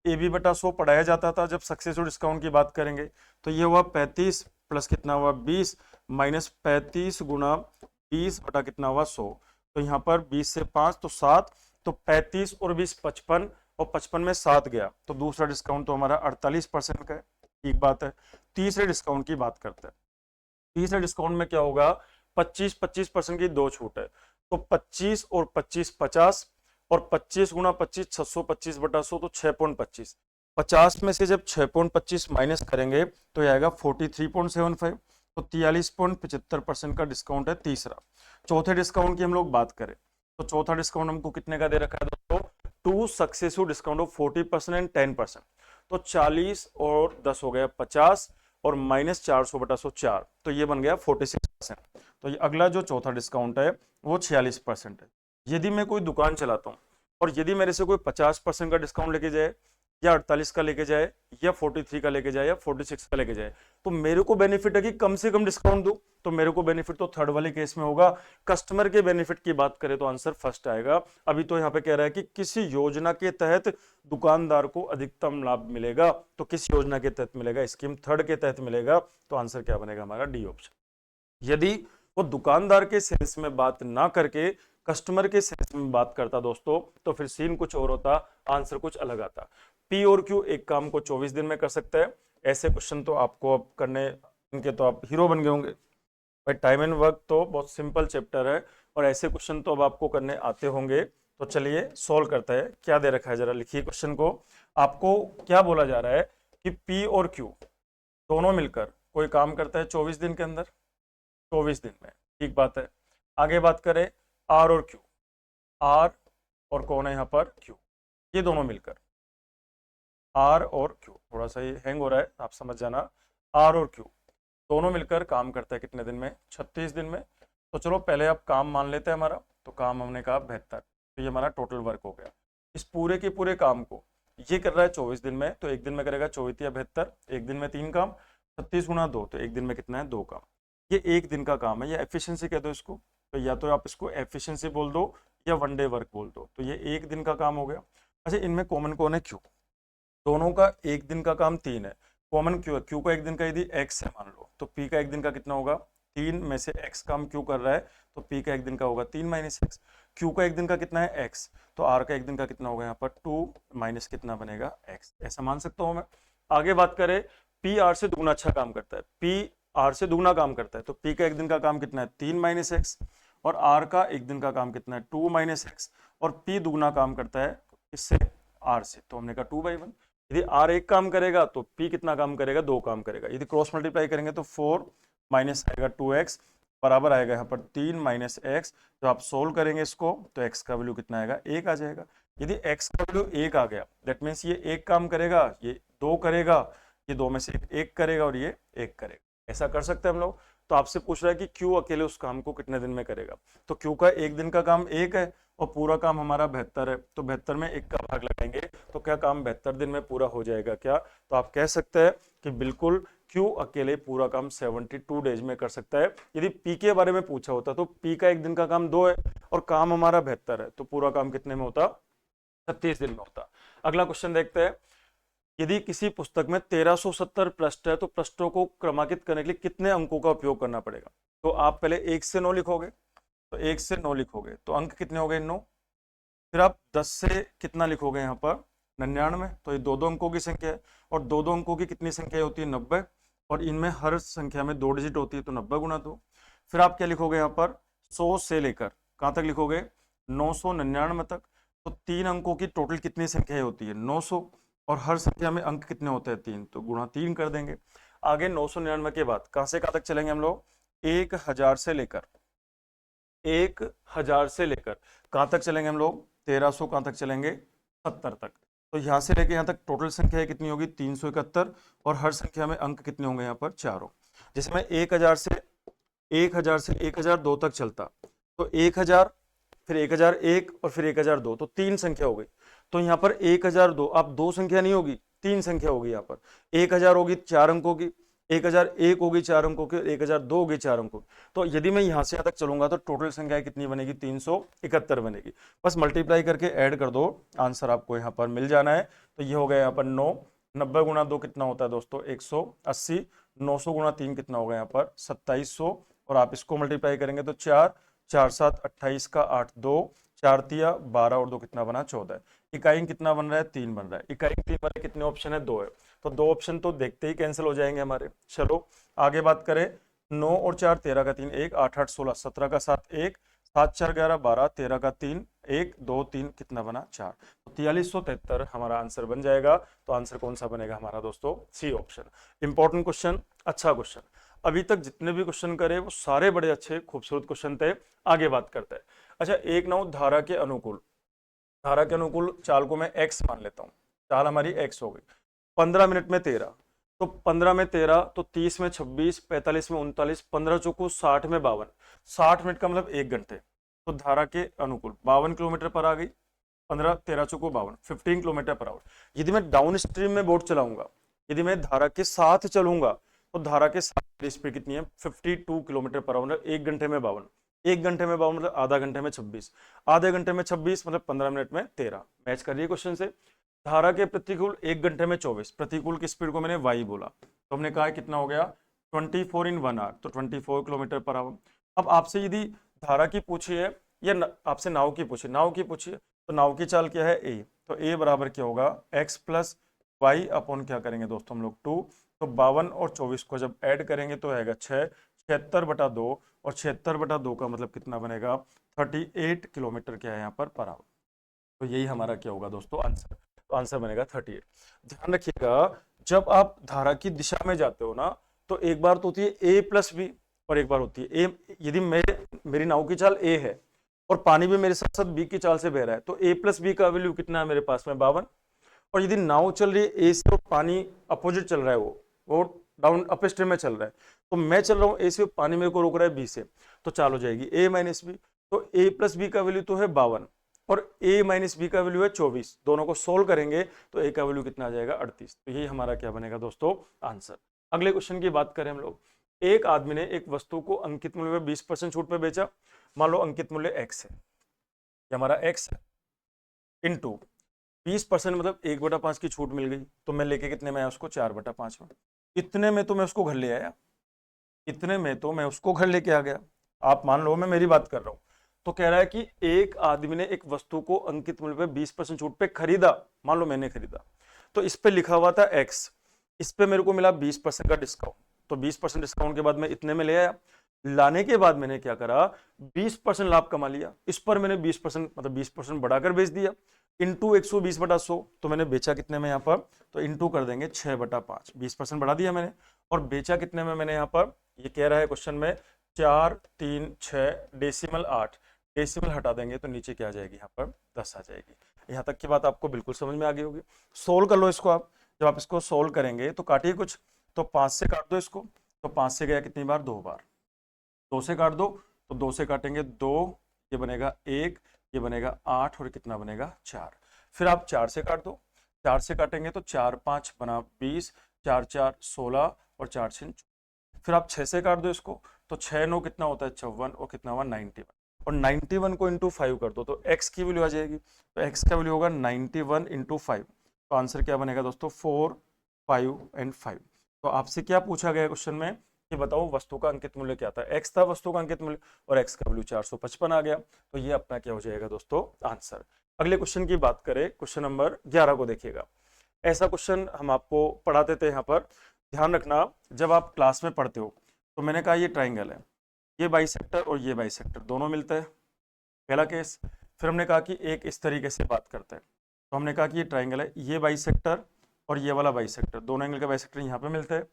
बी बटा 100 पढ़ाया जाता था जब सक्सेसफुल डिस्काउंट की बात करेंगे, तो ये हुआ 35 प्लस कितना हुआ 20 माइनस 35 गुना 20 बटा कितना हुआ 100, तो यहाँ पर 20 से 5 तो 7, तो 35 और 20 55, और 55 में 7 गया, तो दूसरा डिस्काउंट तो हमारा 48% का है। ठीक बात है। तीसरे डिस्काउंट की बात करते हैं, तीसरे डिस्काउंट में क्या होगा 25% की 2 छूट है, तो 25 और 25 50, और 25 गुना 25 625 बटा 100, तो 6.25, 50 में से जब 6.25 माइनस करेंगे तो ये आएगा 43.75, तो 43.75% का डिस्काउंट है तीसरा। चौथे डिस्काउंट की हम लोग बात करें तो चौथा डिस्काउंट हमको कितने का दे रखा है दोस्तों, 2 सक्सेसिव डिस्काउंट ऑफ 40% एंड 10%, तो 40 और 10 हो गया 50, और माइनस 400 बटा 100 4, तो ये बन गया 46%। तो ये अगला जो चौथा डिस्काउंट है वो 46% है। यदि मैं कोई दुकान चलाता हूँ और यदि मेरे से कोई 50% का डिस्काउंट लेके जाए, या 48 का लेके जाए, या 43 का लेके जाए, या 46 का लेके जाए, तो मेरे को बेनिफिट है कि कम से कम डिस्काउंट दूं, तो मेरे को बेनिफिट तो थर्ड वाले केस में होगा। कस्टमर के बेनिफिट की बात करें तो आंसर फर्स्ट आएगा। अभी तो यहाँ पे कह रहा है कि किसी योजना के तहत दुकानदार को अधिकतम लाभ मिलेगा, तो किस योजना के तहत मिलेगा, स्कीम थर्ड के तहत मिलेगा, तो आंसर क्या बनेगा हमारा, डी ऑप्शन। यदि वो दुकानदार के सेंस में बात ना करके कस्टमर के सेंस में बात करता दोस्तों, तो फिर सीन कुछ और होता, आंसर कुछ अलग आता। पी और क्यू एक काम को 24 दिन में कर सकता है। ऐसे क्वेश्चन तो आपको अब करने, इनके तो आप हीरो बन गए होंगे भाई। टाइम एंड वर्क तो बहुत सिंपल चैप्टर है और ऐसे क्वेश्चन तो अब आपको करने आते होंगे। तो चलिए सॉल्व करते हैं। क्या दे रखा है जरा लिखिए क्वेश्चन को। आपको क्या बोला जा रहा है कि पी और क्यू दोनों मिलकर कोई काम करता है 24 दिन के अंदर, 24 दिन में, ठीक बात है। आगे बात करें आर और क्यू, आर और कौन है यहाँ पर, क्यू, ये दोनों मिलकर, आर और क्यू, थोड़ा सा ये हैंग हो रहा है आप समझ जाना। आर और क्यू दोनों मिलकर काम करता है कितने दिन में, 36 दिन में। तो चलो पहले आप काम मान लेते हैं हमारा, तो काम हमने कहा 72, तो ये हमारा टोटल वर्क हो गया। इस पूरे के पूरे काम को ये कर रहा है 24 दिन में, तो एक दिन में करेगा 24 या 72, एक दिन में 3 काम, 36 गुणा 2, तो एक दिन में कितना है, 2 काम। ये एक दिन का काम है, ये एफिशिएंसी कह दो इसको, तो या तो आप इसको एफिशिएंसी बोल दो या वन डे वर्क बोल दो, तो ये एक दिन का काम हो गया। अच्छा इनमें कॉमन कौन है, क्यू, दोनों का एक दिन का काम 3 है, कॉमन क्यू है, क्यू का एक दिन का यदि x है मान लो, तो p का एक दिन का कितना होगा, 3 में से x काम क्यू कर रहा है, तो p का एक दिन का होगा 3 माइनस एक्स। क्यू का एक दिन का कितना है, x, तो r का एक दिन का कितना होगा यहाँ पर 2 माइनस कितना बनेगा, x, ऐसा मान सकता हूँ मैं। आगे बात करें p r से दुगना अच्छा काम करता है, p r से दुगना काम करता है, तो p का एक दिन का काम कितना है, 3 माइनस एक्स, और r का एक दिन का काम कितना है, 2 माइनस एक्स, और p दुगना काम करता है इससे, r से, तो हमने कहा 2/1। यदि r एक काम करेगा तो p कितना काम करेगा, 2 काम करेगा। यदि क्रॉस मल्टीप्लाई करेंगे तो 4 माइनस आएगा 2x बराबर आएगा यहाँ पर 3 माइनस एक्स। जब आप सोल्व करेंगे इसको तो x का वैल्यू कितना आएगा, 1 आ जाएगा। यदि x का वैल्यू 1 आ गया, दैट मीन्स ये एक काम करेगा, ये 2 करेगा, ये 2 में से एक करेगा और ये 1 करेगा, ऐसा कर सकते हैं हम लोग। तो आपसे पूछ रहा है कि क्यू अकेले उस काम को कितने दिन में करेगा, तो क्यू का एक दिन का काम 1 है और पूरा काम हमारा 72 है, तो 72 में 1 का भाग लगाएंगे तो क्या काम 72 दिन में पूरा हो जाएगा क्या, तो आप कह सकते हैं कि बिल्कुल क्यू अकेले पूरा काम 72 डेज में कर सकता है। यदि पी के बारे में पूछा होता तो पी का एक दिन का काम 2 है और काम हमारा 72 है, तो पूरा काम कितने में होता, 36 दिन में होता। अगला क्वेश्चन देखते हैं। यदि किसी पुस्तक में 1370 पृष्ठ है तो पृष्ठों को क्रमांकित करने के लिए कितने अंकों का उपयोग करना पड़ेगा, तो आप पहले 1 से 9 लिखोगे, तो 1 से 9 लिखोगे तो अंक कितने हो गए, 9। फिर आप 10 से कितना लिखोगे यहाँ पर, 99, तो ये 2 अंकों की संख्या है, और 2 अंकों की कितनी संख्या होती है, 90, और इनमें हर संख्या में 2 डिजिट होती है, तो 90 गुणा 2। फिर आप क्या लिखोगे यहाँ पर, 100 से लेकर कहाँ तक लिखोगे, 999 तक, तो 3 अंकों की टोटल कितनी संख्या होती है, 900, और हर संख्या में अंक कितने होते हैं, 3, तो गुणा 3 कर देंगे। आगे 999 के बाद कहाँ से कहाँ तक चलेंगे हम लोग, 1000 से लेकर, 1000 से लेकर कहाँ तक चलेंगे हम लोग, 1300 कहाँ तक चलेंगे, 70 तक। तो यहाँ से लेकर यहाँ तक टोटल संख्या कितनी होगी, 371, और हर संख्या में अंक कितने होंगे यहाँ पर, 4। जैसे मैं 1000 से 1002 तक चलता, तो 1000, फिर 1001 और फिर 1002, तो 3 संख्या हो गई। तो यहाँ पर 1002, अब 2 संख्या नहीं होगी, 3 संख्या होगी। यहाँ पर 1000 होगी 4 अंकों की, 1001 होगी 4 अंकों की, 1002 होगी 4 अंकों की। तो यदि मैं यहाँ से यहाँ तक चलूंगा तो टोटल संख्या कितनी बनेगी, 371 बनेगी। बस मल्टीप्लाई करके ऐड कर दो, आंसर आपको यहाँ पर मिल जाना है। तो ये हो गया यहाँ पर 9, 90 गुणा 2 कितना होता है दोस्तों, 180, 900 गुणा 3 कितना होगा यहाँ पर 2700, और आप इसको मल्टीप्लाई करेंगे तो 4, 4 7 28 का 8, 2 4 तिया 12 और 2 कितना बना, 14। इकाई कितना बन रहा है, 3 बन रहा है। इकाई 3 वाले कितने ऑप्शन है, 2 है, तो 2 ऑप्शन तो देखते ही कैंसिल हो जाएंगे हमारे। चलो आगे बात करें, 9 और 4 13 का 3 1, 8 8 16, 17 का 7 1, 7 4 11 12, 13 का 3 1 2 3 कितना बना, 4, तो 4373 हमारा आंसर बन जाएगा। तो आंसर कौन सा बनेगा हमारा दोस्तों, सी ऑप्शन। इंपॉर्टेंट क्वेश्चन, अच्छा क्वेश्चन। अभी तक जितने भी क्वेश्चन करे वो सारे बड़े अच्छे खूबसूरत क्वेश्चन थे। आगे बात करते हैं। अच्छा, एक नौ धारा के अनुकूल, धारा के अनुकूल चाल को मैं x मान लेता हूँ, चाल हमारी x हो गई। 15 मिनट में 13, तो 15 में 13, तो 30 में 26, 45 में 39, 15 चौको 60 में 52, 60 मिनट का मतलब 1 घंटे। तो धारा के अनुकूल 52 किलोमीटर पर आ गई, 15 13 चौको 52, 15 किलोमीटर पर आवर। यदि मैं डाउन स्ट्रीम में बोट चलाऊंगा, यदि मैं धारा के साथ चलूंगा तो धारा के साथ की स्पीड कितनी है 52 किलोमीटर पर आवर, एक घंटे में 52, एक घंटे में 52 मतलब आधा घंटे में 26, आधे घंटे में 26 मतलब 15 मिनट में 13। मैच कर रही है क्वेश्चन से। धारा के प्रतिकूल एक घंटे में 24, प्रतिकूल की स्पीड को मैंने वाई बोला, तो हमने कहा कितना हो गया 24 इन 1 आवर, तो 24 किलोमीटर पर आवर। अब आपसे यदि धारा की पूछी है या आपसे नाव की पूछी, नाव की पूछी है, तो नाव की चाल क्या है ए, तो ए बराबर क्या होगा x प्लस वाई अपॉन क्या करेंगे दोस्तों हम लोग 2, तो 52 और 24 को जब ऐड करेंगे तो आएगा 6, 76/2, और 76/2 का मतलब कितना बनेगा 38 किलोमीटर क्या है यहाँ पर आवर। तो यही हमारा क्या होगा दोस्तों आंसर, तो आंसर बनेगा 38। ध्यान रखिएगा जब आप धारा की दिशा में जाते हो ना, तो एक बार तो होती है a प्लस बी और एक बार होती है a, यदि मेरी नाव की चाल a है और पानी भी मेरे साथ साथ b की चाल से बह रहा है, तो a प्लस बी का वैल्यू कितना है मेरे पास में 52, और यदि नाव चल रही है a से और पानी अपोजिट चल रहा है, वो डाउन अप स्ट्रीम में चल रहा है, तो मैं चल रहा हूँ a से, पानी मेरे को रोक रहा है b से, तो चाल हो जाएगी a माइनस बी, तो a प्लस बी का वैल्यू तो है 52 और a माइनस बी का वैल्यू है 24, दोनों को सोल्व करेंगे तो a का वैल्यू कितना आ जाएगा 38। तो यही हमारा क्या बनेगा दोस्तों आंसर। अगले क्वेश्चन की बात करें हम लोग, एक आदमी ने एक वस्तु को अंकित मूल्य में 20% छूट पे बेचा, मान लो अंकित मूल्य x है, ये हमारा x है, इंटू 20% मतलब 1/5 की छूट मिल गई, तो मैं लेके कितने में आया उसको 4/5 में, इतने में तो मैं उसको घर ले आया, इतने में तो मैं उसको घर लेके आ गया। आप मान लो मैं मेरी बात कर रहा हूं, तो कह रहा है कि एक आदमी ने एक वस्तु को अंकित मूल्य पे 20% छूट पे खरीदा, मान लो मैंने खरीदा, तो इस पे लिखा हुआ था x, इस पे मेरे को मिला 20% का डिस्काउंट, तो 20% डिस्काउंट के बाद मैं इतने में ले आया, लाने के बाद मैंने क्या करा 20% लाभ कमा लिया, इस पर मैंने 20% मतलब 20% बढ़ाकर बेच दिया, इंटू 120/100, तो मैंने बेचा कितने में यहाँ पर, तो इंटू कर देंगे 6/5, 20% बढ़ा दिया मैंने, और बेचा कितने में मैंने यहाँ पर, ये कह रहा है क्वेश्चन में 4 3 6 डेसिमल 8, डेसिमल हटा देंगे तो नीचे क्या आ जाएगी यहाँ पर 10 आ जाएगी। यहाँ तक की बात आपको बिल्कुल समझ में आ गई होगी। सोल्व कर लो इसको आप, जब आप इसको सोल्व करेंगे तो काटिए कुछ, तो 5 से काट दो इसको, तो 5 से गया कितनी बार 2 बार, 2 से काट दो, तो 2 से काटेंगे 2, ये बनेगा 1, ये बनेगा 8 और कितना बनेगा 4, फिर आप 4 से काट दो, 4 से काटेंगे तो 4 5 बना 20, 4 4 16 और 4 6, फिर आप 6 से काट दो इसको, तो 6 9 कितना होता है 54 और कितना हुआ 91, और 91 को इंटू 5 कर दो तो x की वैल्यू आ जाएगी, तो x का वैल्यू होगा 91 इंटू 5, तो आंसर क्या बनेगा दोस्तों 4 5 एंड 5। तो आपसे क्या पूछा गया क्वेश्चन में कि बताओ वस्तु का अंकित मूल्य क्या था, x था वस्तु का अंकित मूल्य और x का वैल्यू 455 आ गया, तो ये अपना क्या हो जाएगा दोस्तों आंसर। अगले क्वेश्चन की बात करें, क्वेश्चन नंबर 11 को देखिएगा। ऐसा क्वेश्चन हम आपको पढ़ाते थे, यहाँ पर ध्यान रखना जब आप क्लास में पढ़ते हो, तो मैंने कहा ये ट्राइंगल है, ये बाइसेक्टर और ये बाइसेक्टर दोनों मिलते हैं, पहला केस। फिर हमने कहा कि एक इस तरीके से बात करते हैं, तो हमने कहा कि ये ट्राइंगल है, ये बाइसेक्टर और ये वाला बाइसेक्टर, दोनों एंगल का बाइसेक्टर यहाँ पे मिलते हैं।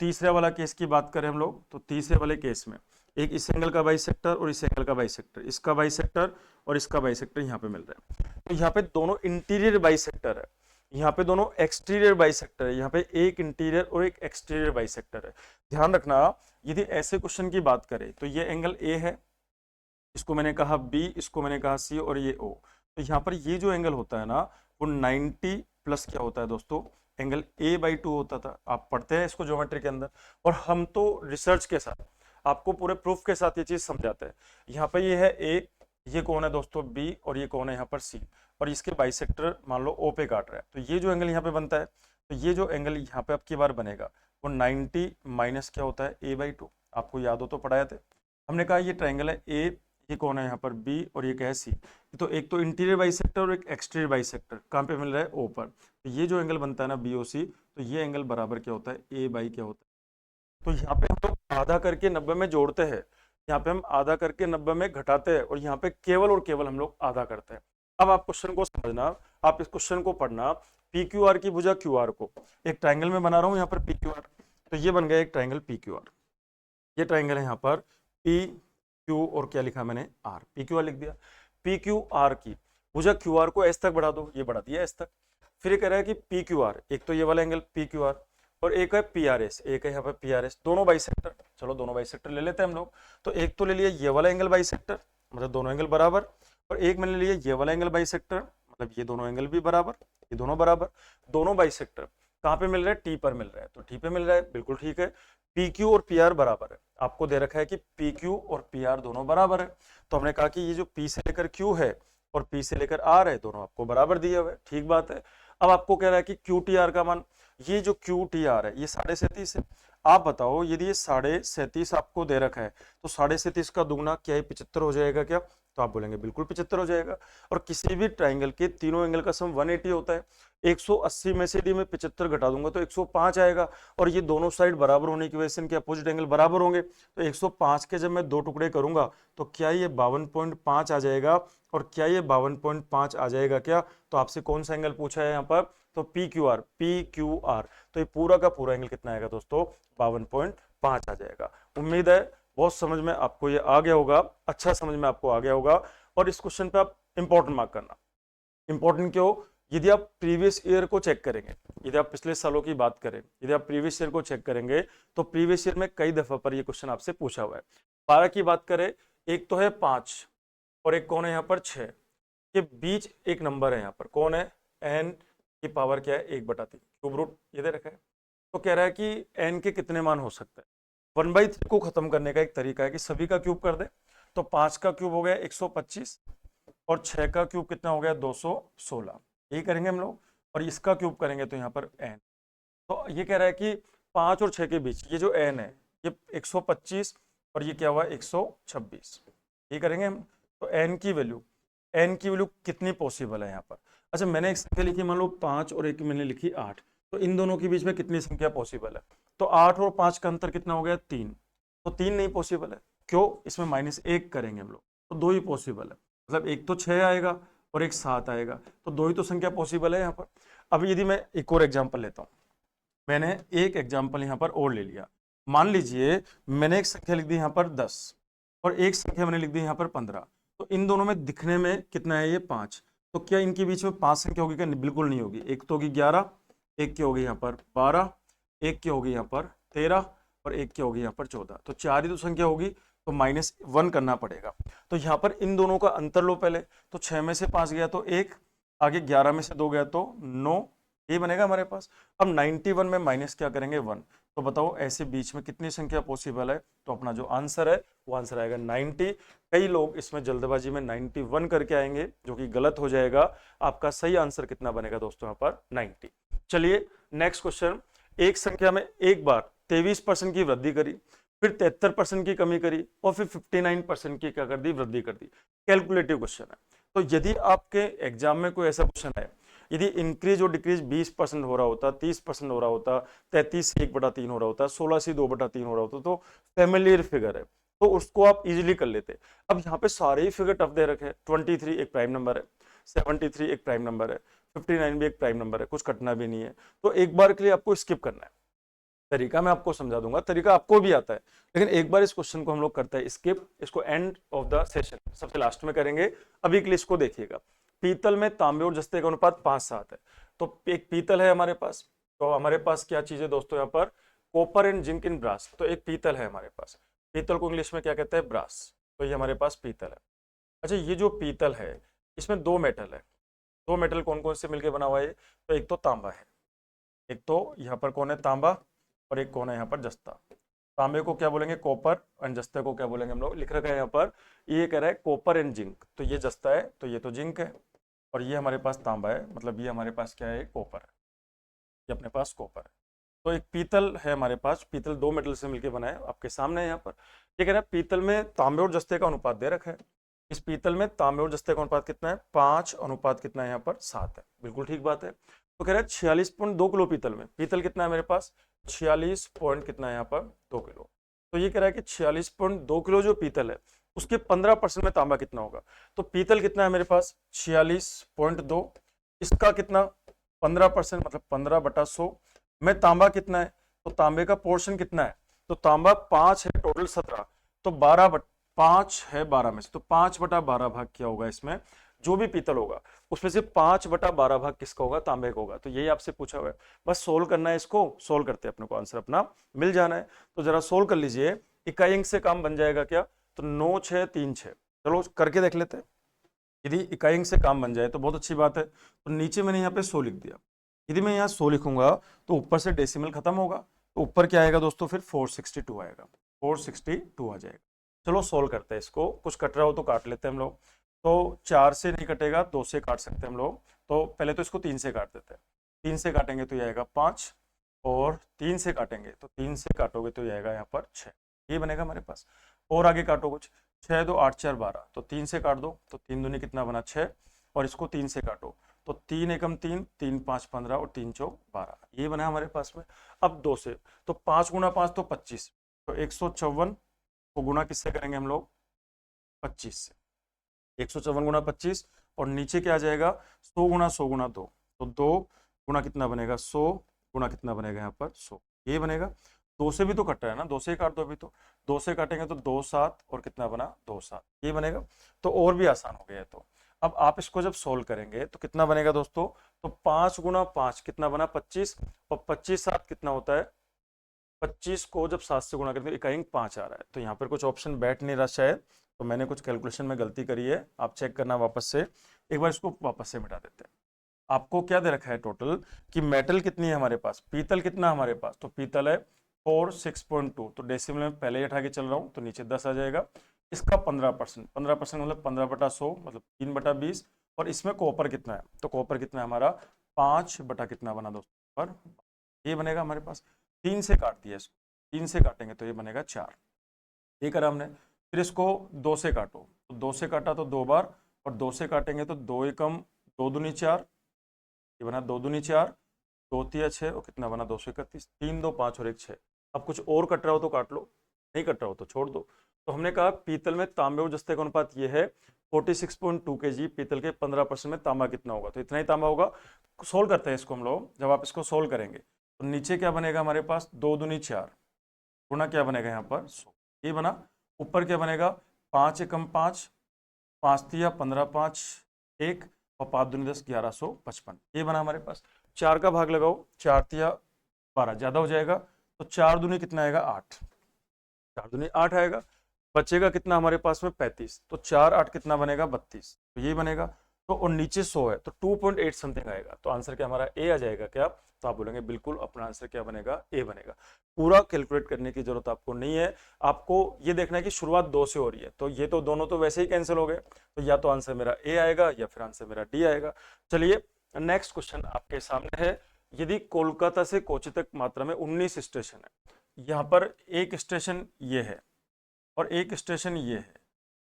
तीसरे वाला केस की बात करें हम लोग, तो तीसरे वाले केस में एक इस एंगल का बाइसेक्टर और इस एंगल का बाइसेक्टर, इसका बाइसेक्टर और इसका बाइसेक्टर यहाँ पे मिल रहा है, तो यहाँ पे दोनों इंटीरियर बाइसेक्टर है, यहाँ पे दोनों एक्सटीरियर बाइसेक्टर है, यहाँ पे एक इंटीरियर और एक एक्सटीरियर बाइसेक्टर है। ध्यान रखना यदि ऐसे क्वेश्चन की बात करें तो ये एंगल ए है, इसको मैंने कहा बी, इसको मैंने कहा सी और ये ओ, तो यहाँ पर ये जो एंगल होता है ना वो 90 प्लस क्या होता है दोस्तों एंगल a/2 होता था, आप पढ़ते हैं इसको ज्योमेट्री के अंदर, और हम तो रिसर्च के साथ आपको पूरे प्रूफ के साथ ये चीज समझाते हैं। यहाँ पे ये है a, ये कौन है दोस्तों b और ये कौन है यहाँ पर c, और इसके बाइसेक्टर मान लो o पे काट रहा है, तो ये जो एंगल यहाँ पे बनता है, तो ये जो एंगल यहाँ पे अब की बार बनेगा वो 90 माइनस क्या होता है a/2, आपको याद हो तो पढ़ाए थे। हमने कहा ये ट्राइंगल है a, ये कौन है यहाँ पर b और ये क्या है c, तो एक तो इंटीरियर बाइसेक्टर और एक एक्सटीरियर बाइसेक्टर कहाँ पे मिल रहा है o पर, तो ये जो एंगल बनता है ना BOC, तो ये एंगल बराबर क्या होता है a/, क्या होता है, तो यहाँ पे हम लोग आधा करके 90 में जोड़ते हैं, यहाँ पे हम आधा करके 90 में घटाते हैं, और यहाँ पे केवल और केवल हम लोग आधा करते हैं। अब आप क्वेश्चन को समझना, आप इस क्वेश्चन को पढ़ना, PQR की भुजा QR को एक ट्राइंगल में बना रहा हूँ यहाँ पर PQR, तो ये बन गया एक ट्राइंगल PQR, ये ट्राइंगल है यहाँ पर PQ और क्या लिखा मैंने R, PQR लिख दिया। PQR की भुजा QR को S तक बढ़ा दो, ये बढ़ा दिया S तक। फिर ये कह रहा है कि PQR, एक तो ये वाला एंगल PQR और एक है PRS, एक है यहाँ पर PRS, दोनों बाइसेक्टर, चलो दोनों बाइसेक्टर ले लेते हैं हम लोग, तो एक तो ले लिया ये वाला एंगल बाइसेक्टर, मतलब दोनों एंगल बराबर, और एक मैंने लिया ये वाला एंगल बाइसेक्टर, मतलब ये दोनों एंगल भी बराबर, ये दोनों बराबर, दोनों बाइसेक्टर कहाँ पे मिल रहा है, टी पर मिल रहा है, तो टी पे मिल रहा है, बिल्कुल ठीक है। पी क्यू और पी आर बराबर है, आपको दे रखा है कि पी क्यू और पी आर दोनों बराबर है, तो हमने कहा कि ये जो पी से लेकर क्यू है और पी से लेकर आर है, दोनों आपको बराबर दिए हुए, ठीक बात है। अब आपको कह रहा है कि क्यू टी आर का मान, ये जो क्यू टी आर है ये 37.5 है। आप बताओ यदि ये 37.5 आपको दे रखा है तो 37.5 का दुगना क्या ये 75 हो जाएगा क्या, तो आप बोलेंगे बिल्कुल 75 हो जाएगा। और किसी भी ट्राइंगल के तीनों एंगल का सम 180 होता है, 180 में से यदि मैं 75 घटा दूंगा तो 105 आएगा, और ये दोनों साइड बराबर होने की वजह से इनके अपोजिट एंगल बराबर होंगे, तो 105 के जब मैं दो टुकड़े करूंगा तो क्या ये 52.5 आ जाएगा, और क्या ये 52.5 आ जाएगा क्या, तो आपसे कौन सा एंगल पूछा है यहाँ पर, तो पी क्यू आर, तो ये पूरा का पूरा एंगल कितना आएगा दोस्तों, 52.5 आ जाएगा। उम्मीद है बहुत समझ में आपको ये आ गया होगा, अच्छा समझ में आपको आ गया होगा। और इस क्वेश्चन पे आप इंपॉर्टेंट मार्क करना। इंपॉर्टेंट क्यों, यदि आप प्रीवियस ईयर को चेक करेंगे, यदि आप पिछले सालों की बात करें, यदि आप प्रीवियस ईयर को चेक करेंगे तो प्रीवियस ईयर में कई दफा पर ये क्वेश्चन आपसे पूछा हुआ है। 12 की बात करें, एक तो है 5 और एक कौन है यहाँ पर 6 के बीच एक नंबर है यहाँ पर, कौन है, n की पावर क्या है 1/3 क्यूब रूट ये दे रखा है। तो कह रहा है कि n के कितने मान हो सकते हैं। 1/3 को खत्म करने का एक तरीका है कि सभी का क्यूब कर दे, तो 5 का क्यूब हो गया 125 और 6 का क्यूब कितना हो गया 216, यही करेंगे हम लोग, और इसका क्यूब करेंगे तो यहाँ पर n। तो ये कह रहा है कि 5 और 6 के बीच ये जो n है ये 125 और ये क्या हुआ 126, ये करेंगे हम। तो n की वैल्यू कितनी पॉसिबल है यहाँ पर। अच्छा मैंने एक संख्या लिखी, मान लो 5 और एक मैंने लिखी 8, तो इन दोनों के बीच में कितनी संख्या पॉसिबल है, तो 8 और 5 का अंतर कितना हो गया 3, तो 3 नहीं पॉसिबल है, क्यों, इसमें -1 करेंगे हम लोग, तो 2 ही पॉसिबल है, मतलब एक तो 6 आएगा और एक 7 आएगा, तो 2 ही तो संख्या पॉसिबल है यहाँ पर। अब यदि मैं एक और एग्जाम्पल लेता हूँ, मैंने एक एग्जाम्पल यहाँ पर और ले लिया, मान लीजिए मैंने एक संख्या लिख दी यहाँ पर 10 और एक संख्या मैंने लिख दी यहाँ पर 15, तो इन दोनों में दिखने में कितना है ये 5, तो क्या इनके बीच में 5 संख्या होगी क्या, बिल्कुल नहीं होगी। एक तो होगी 11, एक की होगी यहाँ पर 12, एक की होगी यहाँ पर 13 और एक की होगी यहाँ पर 14, तो 4 ही तो संख्या होगी, तो -1 करना पड़ेगा। तो यहाँ पर इन दोनों का अंतर लो पहले, तो 6 में से 5 गया तो 1, आगे 11 में से 2 गया तो 9, ये बनेगा हमारे पास। अब 91 में माइनस क्या करेंगे 1, तो बताओ ऐसे बीच में कितनी संख्या पॉसिबल है, तो अपना जो आंसर है वो आंसर आएगा 90। कई लोग इसमें जल्दबाजी में 91 करके आएंगे जो कि गलत हो जाएगा, आपका सही आंसर कितना बनेगा दोस्तों यहाँ पर 90। चलिए नेक्स्ट क्वेश्चन, एक संख्या में एक बार 23% की वृद्धि करी, फिर 73% की कमी करी और फिर 59% की क्या कर दी, वृद्धि कर दी। कैलकुलेटिव क्वेश्चन है, तो यदि आपके एग्जाम में कोई ऐसा क्वेश्चन है, यदि इंक्रीज और डिक्रीज 20% हो रहा होता, 30% हो रहा होता, 33 से 1/3 हो रहा होता, 16 से 2/3 हो रहा होता, तो फैमिलियर फिगर है तो उसको आप इजीली कर लेते। अब यहाँ पे सारे ही फिगर टफ दे रखे हैं, 23 एक प्राइम नंबर है, 73 एक प्राइम नंबर है, 59 भी एक प्राइम नंबर है, कुछ कटना भी नहीं है, तो एक बार के लिए आपको स्किप करना है। तरीका मैं आपको समझा दूंगा, तरीका आपको भी आता है, लेकिन एक बार इस क्वेश्चन को हम लोग करते हैं स्किप, इसको एंड ऑफ द सेशन सबसे लास्ट में करेंगे। अभी के लिए इसको देखिएगा, पीतल में तांबे और जस्ते का अनुपात 5:7 है, तो एक पीतल है हमारे पास, तो हमारे पास क्या चीज है दोस्तों यहाँ पर, copper and zinc in brass, तो एक पीतल है हमारे पास, पीतल को इंग्लिश में क्या कहते हैं, ब्रास, तो ये हमारे पास पीतल है। अच्छा ये जो पीतल है इसमें दो मेटल है, दो मेटल कौन कौन से मिलकर बना हुआ है, तो एक तो तांबा है, एक तो यहाँ पर कौन है तांबा, और एक कौन है यहाँ पर जस्ता। तांबे को क्या बोलेंगे कॉपर, और जस्ते को क्या बोलेंगे हम लोग, लिख रखा है यहाँ पर, ये कह रहा है कॉपर एंड जिंक, तो ये जस्ता है तो ये तो जिंक है, और ये हमारे पास तांबा है, मतलब ये हमारे पास क्या है, कॉपर है, ये अपने पास कॉपर है। तो एक पीतल है हमारे पास, पीतल दो मेटल से मिलकर बना है, आपके सामने है यहाँ पर। ये कह रहा है पीतल में तांबे और जस्ते का अनुपात दे रखा है, इस पीतल में तांबे और जस्ते का अनुपात कितना है, 5 अनुपात कितना है यहाँ पर 7 है, बिल्कुल ठीक बात है। तो कह रहा है 46.2 किलो पीतल में, पीतल कितना है मेरे पास 46 पॉइंट कितना है यहाँ पर 2 किलो, तो ये कह रहा है कि 46.2 किलो जो पीतल है उसके 15% में तांबा कितना होगा, तो पीतल कितना है मेरे पास 46.2, इसका कितना 15% मतलब 15/100 में तांबा कितना है, तो तांबे का पोर्शन कितना है, तो तांबा 5 है, टोटल 17, तो 5 है 12 में से, तो 5/12 भाग क्या होगा इसमें, जो भी पीतल होगा उसमें से 5/12 भाग किसका होगा, तांबे का होगा। तो यही आपसे पूछा हुआ है, बस सोल्व करना है, इसको सोल्व करते हैं अपने को आंसर अपना मिल जाना है। तो जरा सोल्व कर लीजिए, इकाई अंक से काम बन जाएगा क्या, तो 9 6 3 6, चलो करके देख लेते हैं। यदि इकाई अंक से काम बन जाए तो बहुत अच्छी बात है। तो नीचे मैंने यहाँ पे 100 लिख दिया, यदि मैं यहाँ 100 लिखूंगा तो ऊपर से डेसिमल खत्म होगा, तो ऊपर क्या आएगा दोस्तों, फिर 462 आएगा, 462 आ जाएगा। चलो सोल्व करते हैं इसको, कुछ कट रहा हो तो काट लेते हैं हम लोग। तो 4 से नहीं कटेगा, 2 से काट सकते हैं हम लोग। तो पहले तो इसको 3 से काट देते हैं, 3 से काटेंगे तो ये आएगा 5, और 3 से काटेंगे तो 3 से काटोगे तो ये आएगा यहाँ पर 6, ये बनेगा हमारे पास। और आगे काटो कुछ, 6 2 8 4 12, तो 3 से काट दो, तो 3 दूनी कितना बना 6, और इसको 3 से काटो तो 3 एकम 3, 3 5 15 और 3 चौक 12, ये बना हमारे पास में। अब 2 से, तो 5 गुना 5 तो 25, तो 154 को गुना किससे करेंगे हम लोग, 25 से, 154 गुना 25, और नीचे क्या आ जाएगा 100 गुना 100 गुना 2, तो 2 गुना कितना बनेगा 100 गुना कितना बनेगा यहाँ पर 100, ये बनेगा। 2 से भी तो कट रहा है ना, 2 से ही काट दो अभी, तो 2 से काटेंगे तो 2 7 और कितना बना 2 7, ये बनेगा। तो और भी आसान हो गया है। तो अब आप इसको जब सोल्व करेंगे तो कितना बनेगा दोस्तों, तो 5 गुना 5 कितना बना 25, और 25 7 कितना होता है 25 को जब 7 से गुणा करते इकाई 5 आ रहा है। तो यहाँ पर कुछ ऑप्शन बैठ नहीं रहा शायद, तो मैंने कुछ कैलकुलेशन में गलती करी है, आप चेक करना वापस से एक बार, इसको वापस से मिटा देते हैं। आपको क्या दे रखा है टोटल कि मेटल कितनी है हमारे पास, पीतल कितना हमारे पास, तो पीतल है 46.2, तो डेसिमल में पहले ही उठा के चल रहा हूँ तो नीचे 10 आ जाएगा। इसका 15%, 15% मतलब 15/100 मतलब 3/20, और इसमें कॉपर कितना है, तो कॉपर कितना है हमारा 5 बटा कितना बना दोस्तों पर, ये बनेगा हमारे पास। 3 से काट दिया इसको, 3 से काटेंगे तो ये बनेगा 4, ये करा हमने। फिर इसको 2 से काटो, तो 2 से काटा तो 2 बार, और 2 से काटेंगे तो 2 एकम 2 दूनी 4, ये बना 2 दूनी 4, 2 तिया 6, और कितना बना 231, 3 2 5 और 1 6। अब कुछ और कट रहा हो तो काट लो, नहीं कट रहा हो तो छोड़ दो। तो हमने कहा पीतल में तांबे और जस्ते का अनुपात ये है 46.2 kg, पीतल के 15% में तांबा कितना होगा, तो इतना ही तांबा होगा। सोल्व करते हैं इसको हम लोग, जब आप इसको सोल्व करेंगे तो नीचे क्या बनेगा हमारे पास 2 दूनी 4 गुना क्या बनेगा यहाँ पर 100, ये बना। ऊपर क्या बनेगा 5 एकम 5, 5 तिया 15 5 1, और 5 दूनी 10 1155, ये बना हमारे पास। 4 का भाग लगाओ, 4 तिया 12 ज्यादा हो जाएगा, तो 4 दूनी कितना आएगा 8, 4 दूनी 8 आएगा। बचेगा कितना हमारे पास में 35, तो 4 8 कितना बनेगा 32, तो ये बनेगा। तो और नीचे 100 है तो 2.8 समथिंग आएगा, तो आंसर क्या हमारा ए आ जाएगा क्या, तो आप बोलेंगे बिल्कुल अपना आंसर क्या बनेगा, ए बनेगा। पूरा कैलकुलेट करने की जरूरत आपको नहीं है, आपको ये देखना है कि शुरुआत 2 से हो रही है, तो ये तो दोनों तो वैसे ही कैंसिल हो गए, तो या तो आंसर मेरा ए आएगा या फिर आंसर मेरा डी आएगा। चलिए नेक्स्ट क्वेश्चन आपके सामने है। यदि कोलकाता से कोची तक मात्रा में 19 स्टेशन है, यहाँ पर एक स्टेशन ये है और एक स्टेशन ये है,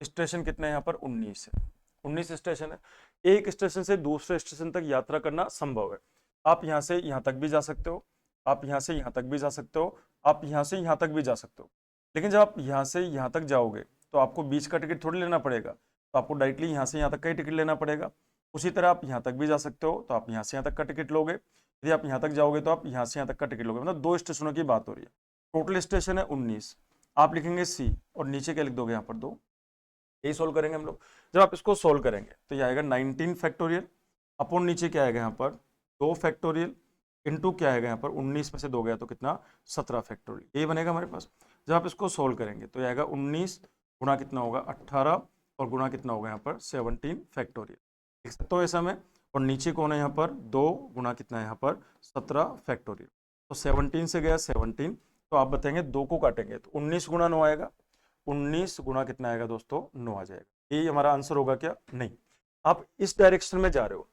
स्टेशन कितने यहाँ पर 19 है, 19 स्टेशन है। एक स्टेशन से दूसरे स्टेशन तक यात्रा करना संभव है। आप यहाँ से यहाँ तक भी जा सकते हो, आप यहाँ से यहाँ तक भी जा सकते हो, आप यहाँ से यहाँ तक भी जा सकते हो, लेकिन जब आप यहाँ से यहाँ तक जाओगे तो आपको बीच का टिकट थोड़ी लेना पड़ेगा, तो आपको डायरेक्टली यहाँ से यहाँ तक का ही टिकट लेना पड़ेगा। उसी तरह आप यहाँ तक भी जा सकते हो, तो आप यहाँ से यहाँ तक का टिकट लोगे, यदि आप यहाँ तक जाओगे तो आप यहाँ से यहाँ तक का टिकट लोगे, मतलब 2 स्टेशनों की बात हो रही है। टोटल स्टेशन है 19, आप लिखेंगे सी और नीचे क्या लिख दोगे यहाँ पर 2, यही सोल्व करेंगे हम लोग। जब आप इसको सोल्व करेंगे तो यह आएगा 19 फैक्टोरियल अपॉन नीचे क्या आएगा यहाँ पर 2 फैक्टोरियल इंटू क्या आएगा यहाँ पर 19 में से 2 गया तो कितना 17 फैक्टोरियल, ये बनेगा हमारे पास। जब आप इसको सोल्व करेंगे तो यह आएगा 19 गुणा कितना होगा 18 और गुणा कितना होगा यहाँ पर 17 फैक्टोरियल, लिख सकते हो ऐसा में। और नीचे कौन है यहाँ पर 2 गुणा कितना है यहाँ पर 17 फैक्टोरियल, तो 17 से गया 17, तो आप बताएंगे 2 को काटेंगे तो 19 गुणा 9 आएगा, 19 गुणा कितना आएगा दोस्तों 9 आ जाएगा, यही हमारा आंसर होगा क्या, नहीं। आप इस डायरेक्शन में जा रहे हो,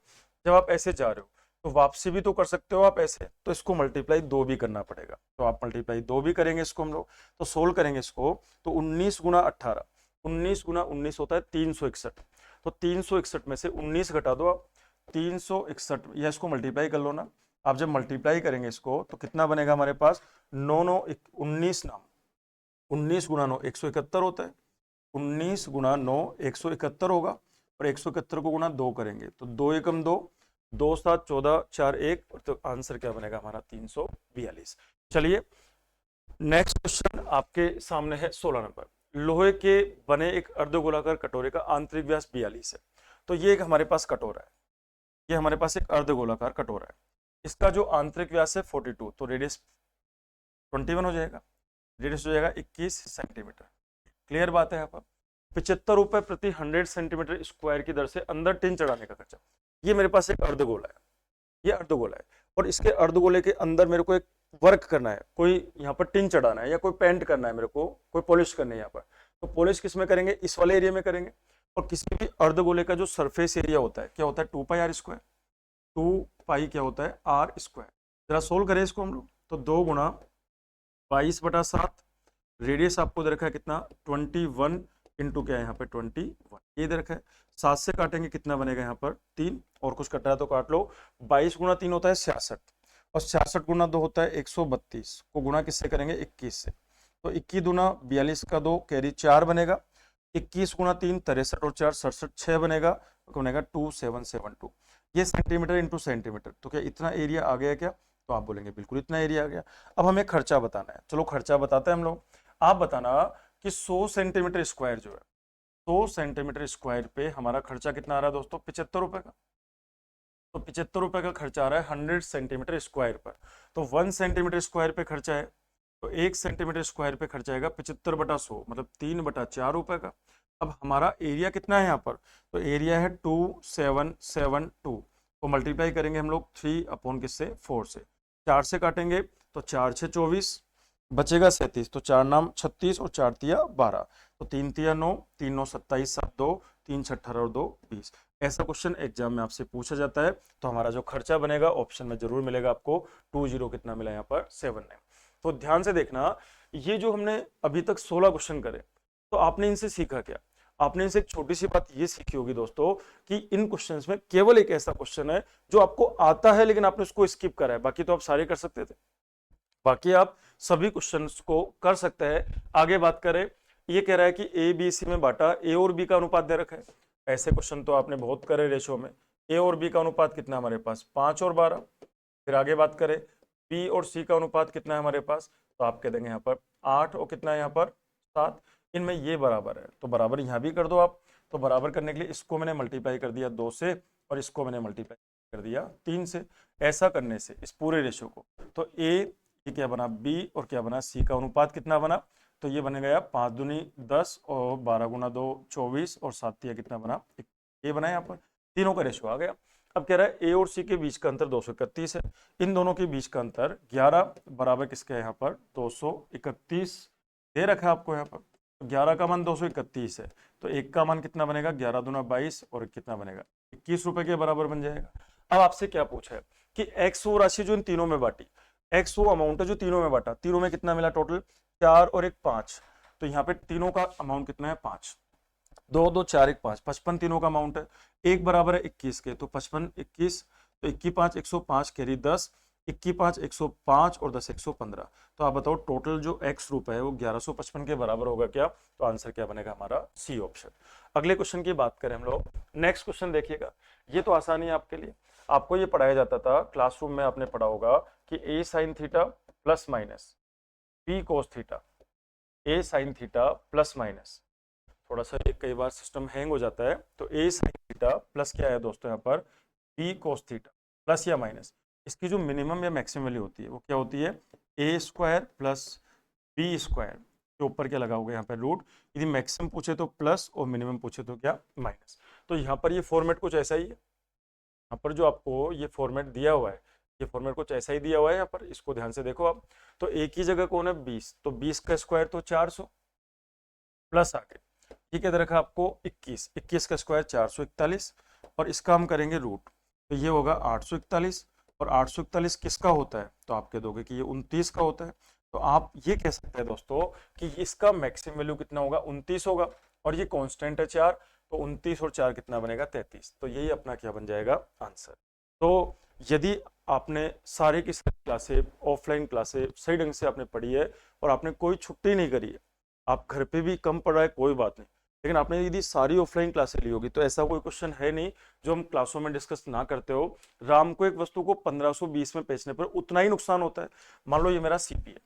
जब आप ऐसे जा रहे हो तो वापसी भी तो कर सकते हो आप ऐसे, तो इसको मल्टीप्लाई 2 भी करना पड़ेगा, तो आप मल्टीप्लाई 2 भी करेंगे इसको हम लोग, तो सोल्व करेंगे इसको तो 19 गुणा 18, 19 गुणा 19 होता है 361, तो 361 में से 19 घटा दो आप 361, या इसको मल्टीप्लाई कर लो ना। आप जब मल्टीप्लाई करेंगे इसको तो कितना बनेगा हमारे पास 9 9 19 नाम 19 गुणा 9 171 होता है, 19 गुणा 9 171 होगा, और 171 को गुणा 2 करेंगे तो 2 एकम 2, 2 7 14 4 1, तो आंसर क्या बनेगा हमारा 342। चलिए नेक्स्ट क्वेश्चन आपके सामने है 16 नंबर। लोहे के बने एक अर्धगोलाकार कटोरे का आंतरिक व्यास 42 है, तो ये एक हमारे पास कटोरा है, ये हमारे पास एक अर्धगोलाकार कटोरा है, इसका जो आंतरिक व्यास है 42, तो रेडियस 21 हो जाएगा, रेडियस हो जाएगा 21 सेंटीमीटर। क्लियर बात है यहाँ पर। 75 रुपए प्रति 100 सेंटीमीटर स्क्वायर की दर से अंदर टिन चढ़ाने का खर्चा। ये मेरे पास एक अर्धगोला है, ये अर्धगोला है, और इसके अर्धगोले के अंदर मेरे को एक वर्क करना है, कोई यहाँ पर टिन चढ़ाना है या कोई पेंट करना है, मेरे को कोई पॉलिश करनी है यहाँ पर, तो पॉलिश किस में करेंगे, इस वाले एरिया में करेंगे। और किसी भी अर्धगोले का जो सरफेस एरिया होता है क्या होता है, 2πr²। 2π क्या होता है, r²। जरा सोल्व करें इसको हम लोग, तो 2 × 22/7, रेडियस आपको दे रखा है कितना 21 इंटू क्या है यहाँ पे 21, ये दे रखा है। 7 से काटेंगे कितना बनेगा यहाँ पर 3, और कुछ कटा है तो काट लो। 22 × 3 होता है 66, और 66 × 2 होता है 132, को गुणा किससे करेंगे 21 से, तो 21 दूना 42 का 2 कैरी 4 बनेगा। 21 × 3 63 और 4 67, 6 बनेगा, तो बनेगा 2772। ये सेंटीमीटर इंटू सेंटीमीटर, तो क्या इतना एरिया आ गया क्या, तो आप बोलेंगे बिल्कुल इतना एरिया आ गया। अब हमें खर्चा बताना है, चलो खर्चा बताते हैं हम लोग। आप बताना कि 100 सेंटीमीटर स्क्वायर जो है, 100 सेंटीमीटर स्क्वायर पे हमारा खर्चा कितना आ रहा है दोस्तों, 75 रुपए का। तो 75 रुपए का खर्चा आ रहा है 100 सेंटीमीटर स्क्वायर पर। तो 1 सेंटीमीटर स्क्वायर पे खर्चा है, तो 1 सेंटीमीटर स्क्वायर पे खर्चा आएगा 75/100, मतलब 3/4 रुपए का। अब हमारा एरिया कितना है यहाँ पर, तो एरिया है 2772 को मल्टीप्लाई करेंगे हम लोग 3 किससे 4 से, 4 से काटेंगे तो 4 6 24, बचेगा 37, तो 4 नाम 36 और 4 तिया 12, तो 3 तिया 9, 3 9 27, 7 2, 3 6 18 और 2 20। ऐसा क्वेश्चन एग्जाम में आपसे पूछा जाता है। तो हमारा जो खर्चा बनेगा ऑप्शन में जरूर मिलेगा आपको 20 कितना मिला यहाँ पर 79। तो ध्यान से देखना, ये जो हमने अभी तक 16 क्वेश्चन करे, तो आपने इनसे सीखा क्या, आपने इनसे एक छोटी सी बात ये सीखी होगी दोस्तों कि इन क्वेश्चंस में केवल एक ऐसा क्वेश्चन है जो आपको आता है लेकिन आपने उसको स्किप करा है, बाकी तो आप सारे कर सकते थे, बाकी आप सभी क्वेश्चंस को कर सकते हैं। आगे बात करें, ये कह रहा है कि ए बी सी में बांटा, ए और बी का अनुपात दे रखा है। ऐसे क्वेश्चन तो आपने बहुत करे रेशो में। ए और बी का अनुपात कितना हमारे पास 5 और 12। फिर आगे बात करें, बी और सी का अनुपात कितना है हमारे पास, तो आप कह देंगे यहाँ पर 8 और कितना है यहाँ पर 7, इनमें ये बराबर है, तो बराबर यहाँ भी कर दो आप। तो बराबर करने के लिए इसको मैंने मल्टीप्लाई कर दिया 2 से, और इसको मैंने मल्टीप्लाई कर दिया 3 से। ऐसा करने से इस पूरे रेशो को, तो ए ये क्या बना बी और क्या बना सी का अनुपात कितना बना, तो ये बन गया 5 दूनी 10 और 12 × 2 24 और 7 तिया कितना बना, ये बना यहाँ पर, तीनों का रेशो आ गया। अब कह रहा है ए और सी के बीच का अंतर 231 है, इन दोनों के बीच का अंतर 11 बराबर किसका है यहाँ पर 231 दे रखा है आपको यहाँ पर। तो 11 का मान 231 है, तो एक का मान कितना बनेगा 11 दूना 22 और कितना बनेगा 21 रुपए के बराबर बन जाएगा। अब आपसे क्या पूछा है कि एक्स वो राशि जो इन तीनों में बांटी, एक्स वो अमाउंट है जो तीनों में बांटा, तीनों में कितना मिला टोटल 4 और 1 5, तो यहाँ पे तीनों का अमाउंट कितना है 5, 2 2 4 1 5, 55 तीनों का अमाउंट है। एक बराबर है 21 के, तो 55 21, तो 21 5 105 कैरी 10, 21 5 105 और 10 115। तो आप बताओ टोटल जो एक्स रुपए है वो 1155 के बराबर होगा क्या, तो आंसर क्या बनेगा हमारा सी ऑप्शन। अगले क्वेश्चन की बात करें हम लोग, नेक्स्ट क्वेश्चन देखिएगा, ये तो आसानी है आपके लिए। आपको ये पढ़ाया जाता था क्लासरूम में, आपने पढ़ा होगा कि A sine theta plus minus B cos theta, A sine theta plus minus, थोड़ा सा कई बार सिस्टम हैंग हो जाता है, तो ए साइन थीटा प्लस क्या है दोस्तों यहाँ पर बी कोस थीटा, प्लस या माइनस, इसकी जो मिनिमम या मैक्सिमम वैल्यू होती है वो क्या होती है ए स्क्वायर प्लस बी स्क्वायर के ऊपर क्या लगाओगे यहाँ पर रूट, यदि मैक्सिमम पूछे तो प्लस और मिनिमम पूछे तो क्या माइनस। तो यहाँ पर ये फॉर्मेट कुछ ऐसा ही है, यहाँ पर जो आपको ये फॉर्मेट दिया हुआ है, ये फॉर्मेट कुछ ऐसा ही दिया हुआ है यहाँ पर, इसको ध्यान से देखो आप। तो एक ही जगह कौन है 20, तो 20 का स्क्वायर तो 400 प्लस आके ये क्या दे रखा आपको 21, 21 का स्क्वायर 441, और इसका हम करेंगे रूट, तो ये होगा 841, और 841 किसका होता है, तो आप कह दोगे कि ये 29 का होता है। तो आप ये कह सकते हैं दोस्तों कि इसका मैक्सिमम वैल्यू कितना होगा 29 होगा, और ये कांस्टेंट है 4, तो 29 और 4 कितना बनेगा 33, तो यही अपना क्या बन जाएगा आंसर। तो यदि आपने सारे की सारी क्लासे ऑफलाइन क्लासे सही ढंग से आपने पढ़ी है और आपने कोई छुट्टी नहीं करी है, आप घर पे भी कम पढ़ा है कोई बात नहीं, लेकिन आपने यदि सारी ऑफलाइन क्लासें ली होगी तो ऐसा कोई क्वेश्चन है नहीं जो हम क्लासों में डिस्कस ना करते हो। राम को एक वस्तु को 1520 में बेचने पर उतना ही नुकसान होता है। मान लो ये मेरा सीपी है,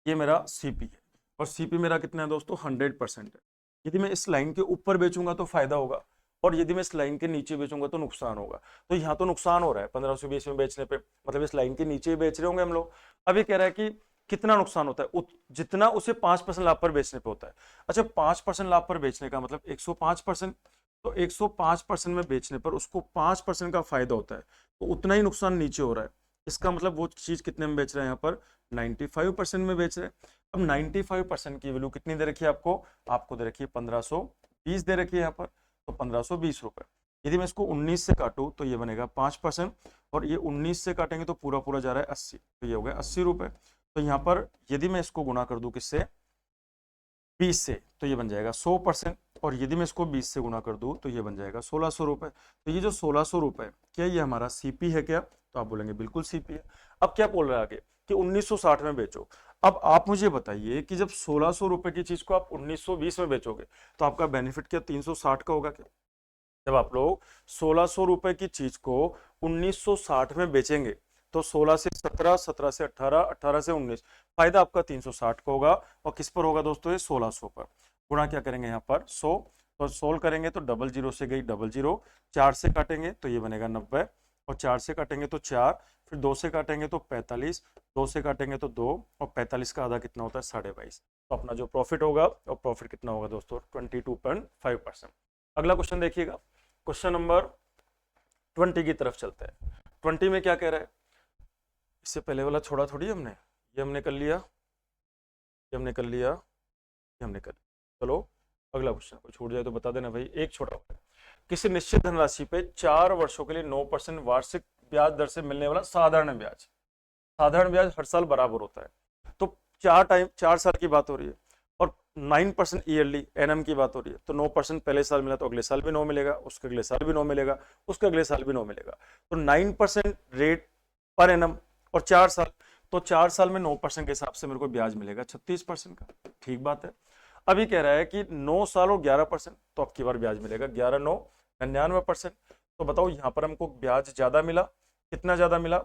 ये मेरा सीपी है, और सीपी मेरा कितना है दोस्तों 100% है। यदि मैं इस लाइन के ऊपर बेचूंगा तो फायदा होगा, और यदि मैं इस लाइन के नीचे बेचूंगा तो नुकसान होगा। तो यहाँ तो नुकसान हो रहा है 1520 में बेचने पे, मतलब इस लाइन के नीचे ही बेच रहे होंगे हम लोग। अब ये कह रहा है कि कितना नुकसान होता है, जितना उसे 5% लाभ पर बेचने पे होता है। अच्छा 5% लाभ पर बेचने का मतलब 105%, तो 105% में बेचने पर उसको 5% का फायदा होता है, तो उतना ही नुकसान नीचे हो रहा है। इसका मतलब वो चीज कितने में बेच रहे हैं यहाँ पर 95% में बेच रहे हैं। अब 95% की वैल्यू कितनी दे रखी है आपको, आपको दे रखी है 1520 दे रखी है यहाँ पर, तो 1520 रुपए। यदि मैं इसको 19 से काटूं तो ये बनेगा 5%, और ये 19 से काटेंगे तो पूरा पूरा जा रहा है 80, तो ये हो गया 80 रुपए। तो यहाँ पर यदि मैं इसको गुणा कर दूं किससे, 20 से, तो ये बन जाएगा 100%, और यदि मैं इसको 20 से गुणा कर दूं तो ये बन जाएगा 1600 रुपए। तो ये जो 1600 रुपए, क्या ये हमारा सीपी है क्या, तो आप बोलेंगे बिल्कुल सीपी है। अब क्या बोल रहा है आगे कि 1960 में बेचो। अब आप मुझे बताइए कि जब 1600 रुपए की चीज को आप 1920 में बेचोगे तो आपका बेनिफिट क्या 360 का होगा क्या। जब आप लोग 1600 रुपए की चीज को 1960 में बेचेंगे तो 16 से 17, 17 से 18, 18 से 19, फायदा आपका 360 का होगा। और किस पर होगा दोस्तों, ये 1600 पर। गुणा क्या करेंगे यहाँ पर 100, तो सोल्व करेंगे तो डबल जीरो से गई डबल जीरो, 4 से काटेंगे तो ये बनेगा 90, और 4 से काटेंगे तो 4, फिर 2 से काटेंगे तो 45, 2 से काटेंगे तो 2, और 45 का आधा कितना होता है 22.5। तो अपना जो प्रॉफिट होगा, और प्रॉफिट कितना होगा दोस्तों 22.5%। अगला क्वेश्चन देखिएगा, क्वेश्चन नंबर 20 की तरफ चलते हैं। 20 में क्या कह रहा है, इससे पहले वाला छोड़ा थोड़ी हमने, ये हमने कर लिया, ये हमने कर लिया, ये हमने कर लिया। चलो अगला क्वेश्चन, कोई छूट जाए तो बता देना भाई। एक छोटा हुआ है, किसी निश्चित धनराशि पे 4 वर्षों के लिए 9% वार्षिक ब्याज दर से मिलने वाला साधारण ब्याज, साधारण ब्याज हर साल बराबर होता है। तो 4 साल की बात हो रही है, और 9% ईयरली एनएम की बात हो रही है। तो 9% पहले साल मिला तो अगले साल भी 9 मिलेगा, उसके अगले साल भी 9 मिलेगा, उसके अगले साल भी 9 मिलेगा। तो 9% रेट पर एनम, और 4 साल, तो 4 साल में 9% के हिसाब से मेरे को ब्याज मिलेगा 36% का। ठीक बात है। अभी कह रहा है कि 9 साल और 11%, तो अब की बार ब्याज मिलेगा 11 9 99%। तो बताओ यहाँ पर हमको ब्याज ज्यादा मिला, कितना ज्यादा मिला,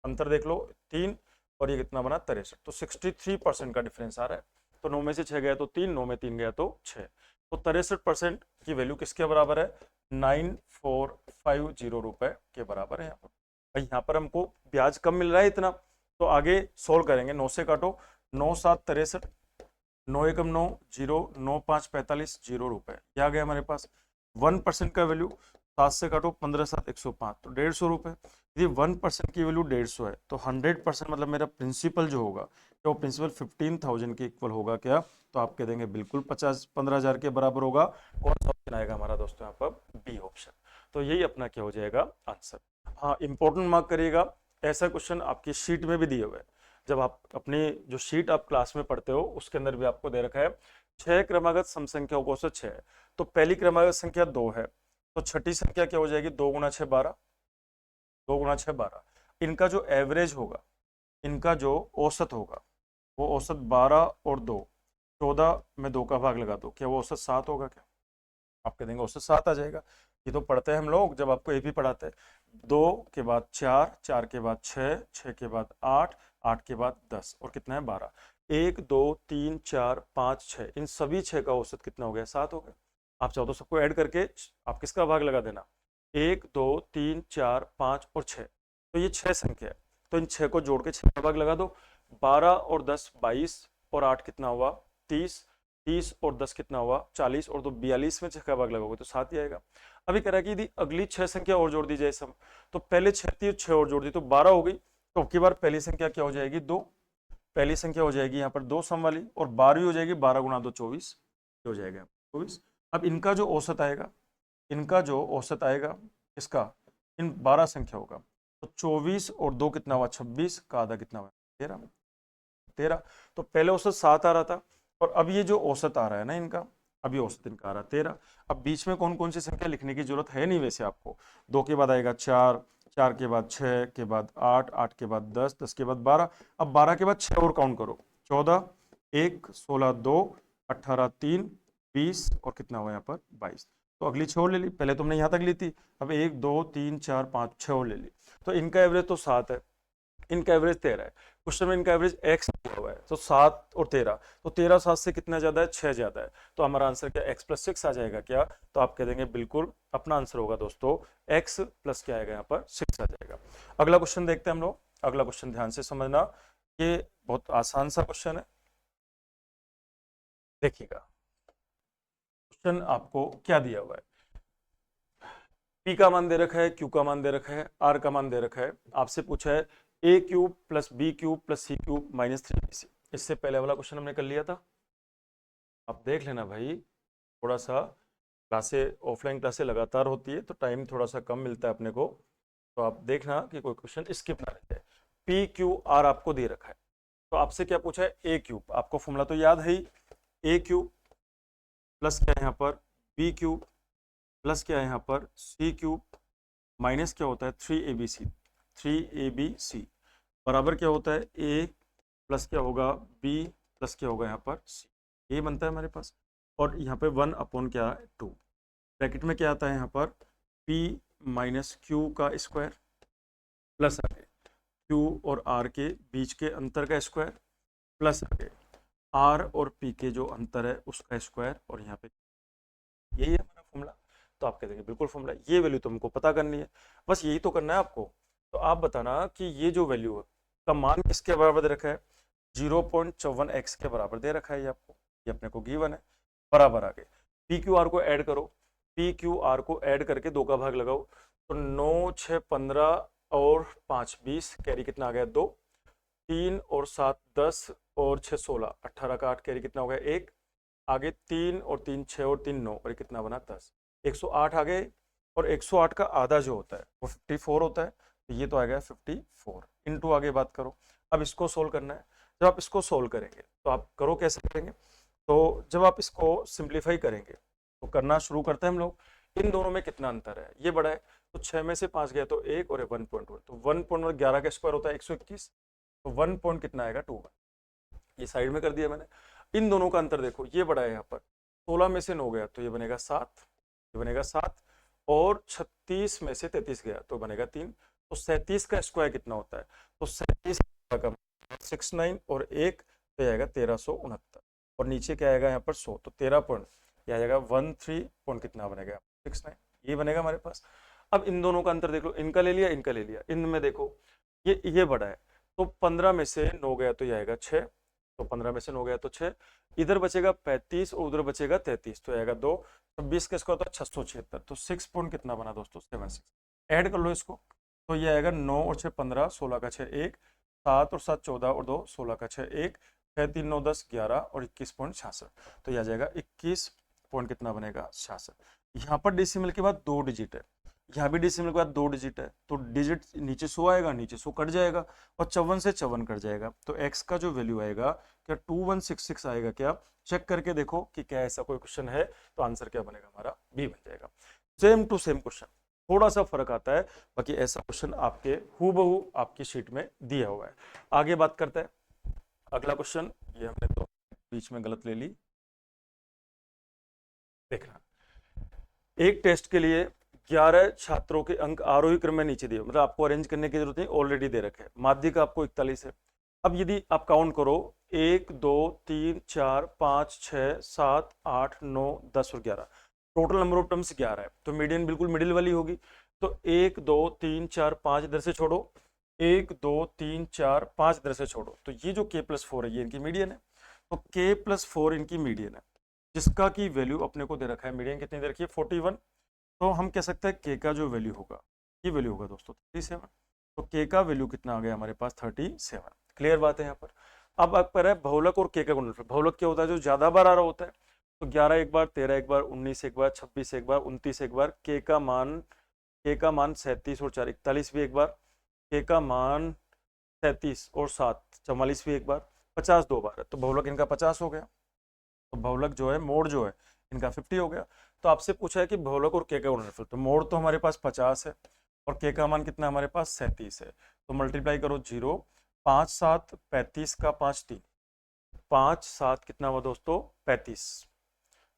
अंतर देख लो 3, और ये कितना बना 63, तो 63% का डिफरेंस आ रहा है। तो 9 में से 6 गया तो 3, 9 में 3 गया तो 6, तो 63% की वैल्यू किसके बराबर है, 9450 रुपए के बराबर है यहाँ पर। भाई यहाँ पर हमको ब्याज कम मिल रहा है इतना, तो आगे सोल्व करेंगे। 9 से काटो, 9 7 63, 9 एकम 9 0, 9 5 45 0 रुपए, ये आ गया हमारे पास। 1% का वैल्यू 7 से काटो, 15 7 105, तो 150 रुपए। यदि 1% की वैल्यू 150 है तो 100% मतलब मेरा प्रिंसिपल जो होगा, तो वो प्रिंसिपल 15,000 के इक्वल होगा क्या, तो आप कह देंगे बिल्कुल 15,000 के बराबर होगा। कौन सा ऑप्शन आएगा हमारा दोस्तों यहाँ पर, बी ऑप्शन। तो यही अपना क्या हो जाएगा आंसर। हाँ, इंपॉर्टेंट मार्क करिएगा, ऐसा क्वेश्चन आपकी शीट में भी दिए हुए हैं। जब आप अपनी जो शीट आप क्लास में पढ़ते हो उसके अंदर भी आपको दे रखा है 6 क्रमागत सम संख्याओं को से 6 है। तो पहली क्रमागत संख्या 2 है, तो छठी संख्या क्या हो जाएगी, 2 गुना 6 12, 2 गुना 6 12। इनका जो एवरेज होगा, इनका जो औसत होगा, वो औसत 12 और 2, 14 में 2 का भाग लगा दो, क्या वो औसत 7 होगा क्या, आप कह देंगे औसत 7 आ जाएगा। ये तो पढ़ते हैं हम लोग जब आपको एपी पढ़ाते हैं, 2 के बाद 4, 4 के बाद 6, 6 के बाद 8, 8 के बाद 10, और कितना है 12। 1 2 3 4 5 6, इन सभी 6 का औसत कितना हो गया, 7 हो गया। आप चाहो तो सबको ऐड करके आप किसका भाग लगा देना, 1 2 3 4 5 और 6, तो ये 6 संख्या है। तो इन 6 को जोड़ के 6 का भाग लगा दो, 12 और 10 22, और 8 कितना हुआ 30, 30 और 10 कितना हुआ 40, और 2 42 में 6 का भाग लगाओगे तो 7 ही आएगा। अभी कह रहा है कि यदि अगली 6 संख्या और जोड़ दी जाए सब, तो पहले 6 थी 6 और जोड़ दी तो 12 हो गई, तो अब की बार पहली संख्या क्या हो जाएगी 2, पहली संख्या हो जाएगी यहाँ पर 2 सम वाली, और 12 हो जाएगी, 12 गुणा 2 24 हो जाएगा 24। अब इनका जो औसत आएगा, इनका जो औसत आएगा इसका, इन 12 संख्या होगा, तो 24 और 2 कितना हुआ 26, का आधा कितना हुआ 13, 13। तो पहले औसत 7 आ रहा था, और अब ये जो औसत आ रहा है ना इनका, अभी औसत इनका आ रहा है 13। अब बीच में कौन कौन सी संख्या लिखने की जरूरत है नहीं वैसे आपको, 2 के बाद आएगा 4, 4 के बाद 6 के बाद 8, 8 के बाद 10, 10 के बाद 12, अब 12 के बाद 6 और काउंट करो, 14 1 16 2 18 3 20, और कितना हुआ यहाँ पर 22। तो अगली 6 और ले ली, पहले तुमने यहाँ तक ली थी, अब 1 2 3 4 5 6 और ले ली। तो इनका एवरेज तो 7 है, इनका एवरेज 13 है। क्वेश्चन में इनका एवरेज x दिया हुआ है, तो 7 और 13, तो 13 7 से कितना ज्यादा है 6 ज्यादा है, तो हमारा आंसर क्या x प्लस 6 आ जाएगा क्या, तो आप कह देंगे बिल्कुल अपना आंसर होगा दोस्तों x प्लस क्या आएगा यहाँ पर 6 आ जाएगा। अगला क्वेश्चन देखते हैं हम लोग। अगला क्वेश्चन ध्यान से समझना, ये बहुत आसान सा क्वेश्चन है, देखिएगा। क्वेश्चन आपको क्या दिया हुआ है, P का मान दे रखा है, Q का मान दे रखा है, R का मान दे रखा है, आपसे पूछा है A cube plus B cube plus C cube minus 3bc। इससे पहले वाला क्वेश्चन हमने कर लिया था, आप देख लेना भाई। थोड़ा सा क्लासे ऑफलाइन क्लासे लगातार होती है तो टाइम थोड़ा सा कम मिलता है अपने को, तो आप देखना कि कोई क्वेश्चन स्किप ना रह जाए। पी क्यू आर आपको दे रखा है, तो आपसे क्या पूछा है, ए क्यूब, आपको फॉर्मूला तो याद है ही, ए क्यूब प्लस क्या है यहाँ पर बी क्यूब प्लस क्या है यहाँ पर सी क्यूब माइनस क्या होता है 3abc, 3abc बराबर क्या होता है ए प्लस क्या होगा बी प्लस क्या होगा यहाँ पर सी, ये बनता है हमारे पास। और यहाँ पे 1 अपॉन क्या है 2, ब्रैकेट में क्या आता है यहाँ पर p माइनस क्यू का स्क्वायर प्लस आगे q और r के बीच के अंतर का स्क्वायर प्लस आगे r और p के जो अंतर है उसका स्क्वायर, और यहाँ पे यही है हमारा फॉर्मूला। तो आप कह देंगे बिल्कुल फॉर्मूला, ये वैल्यू तो हमको पता करनी है, बस यही तो करना है आपको। तो आप बताना कि ये जो वैल्यू है का मान किसके बराबर दे रखा है, 0.54x के बराबर दे रखा है ये आपको, ये अपने को गिवन है। बराबर आगे पी क्यू आर को ऐड करो, पी क्यू आर को ऐड करके 2 का भाग लगाओ, तो 9 6 15 और 5 20, कैरी कितना आ गया 2, 3 और 7 10 और 6 16, 18 का 8 कैरी कितना हो गया 1, आगे 3 और 3 6 और 3 9, और ये कितना बना 10, 108 आ गए। और 108 का आधा जो होता है वो 54 होता है, तो ये तो आ गया 54 इंटू आगे बात करो। अब इसको सोल्व करना है, जब आप इसको सोल्व करेंगे तो आप करो कैसे करेंगे, तो जब आप इसको सिंप्लीफाई करेंगे तो करना शुरू करते हैं हम लोग, इन दोनों में कितना अंतर है, ये बड़ा है तो 6 में से 5 गया तो 1 और 1.1, तो 1.11 का स्क्वायर होता है 121, तो 1 पॉइंट कितना आएगा 2, ये साइड में कर दिया मैंने। इन दोनों का अंतर देखो, ये बड़ा है यहाँ पर 16 में से 9 गया तो ये बनेगा 7, ये बनेगा 7, और 36 में से 33 गया तो बनेगा 3, तो 37 का स्क्वायर कितना होता है, तो 37 का 69 और 1 तो आएगा 1369, और नीचे क्या आएगा यहाँ पर 100, तो 13 पॉइंट, यह आएगा 13 पॉइंट कितना बनेगा 69, ये बनेगा हमारे पास। अब इन दोनों का अंतर देख लो, इनका ले लिया इनका ले लिया, इनमें देखो ये बड़ा है, तो 15 में से 9 गया तो ये आएगा 6, तो 15 में से 9 गया तो 6, इधर बचेगा 35 और उधर बचेगा 33, तो आएगा 2, तो 20 का स्क्वायर होता है 676, तो 6 पॉइंट कितना बना दोस्तों 76, ऐड कर लो इसको, तो ये आएगा 9 और 6 15, 16 का 6 1, 7 और 7 14 और 2 16 का 6 1, 6 3 9 10 11 और 21.66, तो यह आ जाएगा 21 पॉइंट कितना बनेगा 66। यहाँ पर डेसिमल के बाद 2 डिजिट है, यहाँ भी डेसिमल के बाद 2 डिजिट है, तो डिजिट नीचे 100 आएगा, नीचे 100 कट जाएगा और 54 से 54 कट जाएगा, तो x का जो वैल्यू आएगा क्या 2166 आएगा क्या, चेक करके देखो कि क्या ऐसा कोई क्वेश्चन है, तो आंसर क्या बनेगा हमारा बी बन जाएगा। सेम टू सेम क्वेश्चन, थोड़ा सा फर्क आता है, बाकी ऐसा क्वेश्चन आपके हूबहू आपकी शीट में दिया हुआ है। आगे बात करते हैं अगला क्वेश्चन, ये हमने तो बीच में गलत ले ली, देखना एक टेस्ट के लिए 11 छात्रों के अंक आरोही क्रम में नीचे दिए, मतलब आपको अरेंज करने की जरूरत नहीं, ऑलरेडी दे रखे हैं। माध्यिक आपको 41 है। अब यदि आप काउंट करो 1 2 3 4 5 6 7 8 9 10 और 11, टोटल नंबर ऑफ टर्म्स 11 है, तो मीडियन बिल्कुल मिडिल वाली होगी, तो 1 2 3 4 5 इधर से छोड़ो, 1 2 3 4 5 इधर से छोड़ो, तो ये जो k+4 है ये इनकी मीडियन है, तो k+4 इनकी मीडियन है, जिसका की वैल्यू अपने को दे रखा है, मीडियन कितनी दे रखी है 41, तो हम कह सकते हैं k का जो वैल्यू होगा, ये वैल्यू होगा दोस्तों 37, तो k का वैल्यू कितना आ गया हमारे पास 37, क्लियर बात है यहाँ पर। अब आप पर है बहुलक और k का गुणनफल, बहुलक क्या होता है जो ज्यादा बार आ रहा होता है, तो 11 एक बार, 13 एक बार, 19 एक बार, 26 एक बार, 29 एक बार, k का मान 37 और 4 41 भी एक बार, k का मान 37 और 7 44 भी एक बार, 50 2 बार है, तो बहुलक इनका 50 हो गया, तो बहुलक जो है मोड जो है इनका 50 हो गया। तो आपसे पूछा है कि बहुलक और k का गुणनफल, तो मोड तो हमारे पास 50 है और k का मान कितना हमारे पास 37 है, तो मल्टीप्लाई करो 0, 5 7 35 का 5 3, 5 7 कितना हुआ दोस्तों 35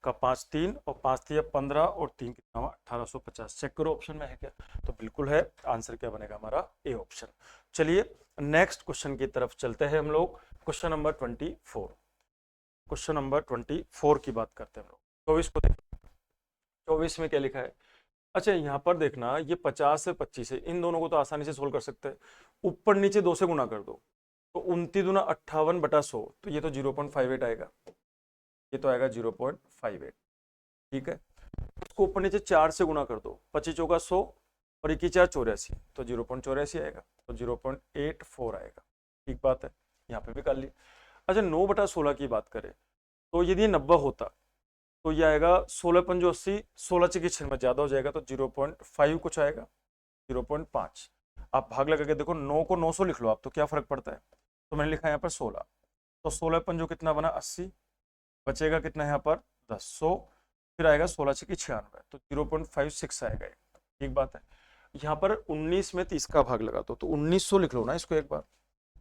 का 5 3 और 5 3 15 और 3 कितना हुआ 1850, चेक करो ऑप्शन में है क्या, तो बिल्कुल है, आंसर क्या बनेगा हमारा ए ऑप्शन। चलिए नेक्स्ट क्वेश्चन की तरफ चलते हैं हम लोग, क्वेश्चन नंबर 24, क्वेश्चन नंबर 24 की बात करते हैं हम लोग। 24 को देखो, 24 में क्या लिखा है, अच्छा यहाँ पर देखना ये 50 से 25 है, इन दोनों को तो आसानी से सोल्व कर सकते हैं, ऊपर नीचे 2 से गुना कर दो, तो 29 दूना 58/100, तो ये तो 0.58 आएगा, ये तो आएगा 0.58, ठीक है। इसको ऊपर नीचे 4 से गुना कर दो, 25 चौका 100 और 1 की 4 84, तो 0.84 आएगा, तो 0.84 आएगा। ठीक बात है, यहाँ पे भी कर लिया। अच्छा 9/16 की बात करें तो यदि 90 होता तो ये आएगा 16×5 = 80, 16 × 6 में ज्यादा हो जाएगा तो 0.5 कुछ आएगा, 0.5। आप भाग लगा के देखो, 9 को 900 लिख लो आप, तो क्या फर्क पड़ता है, तो मैंने लिखा यहाँ पर 16, तो 16 कितना बना 80, बचेगा कितना यहाँ पर 10, 100, फिर आएगा 16 × 6 = 96, तो 0.56 आएगा। ठीक बात है। यहाँ पर 19 में 30 का भाग लगा दो, तो 1900 लिख लो ना इसको एक बार,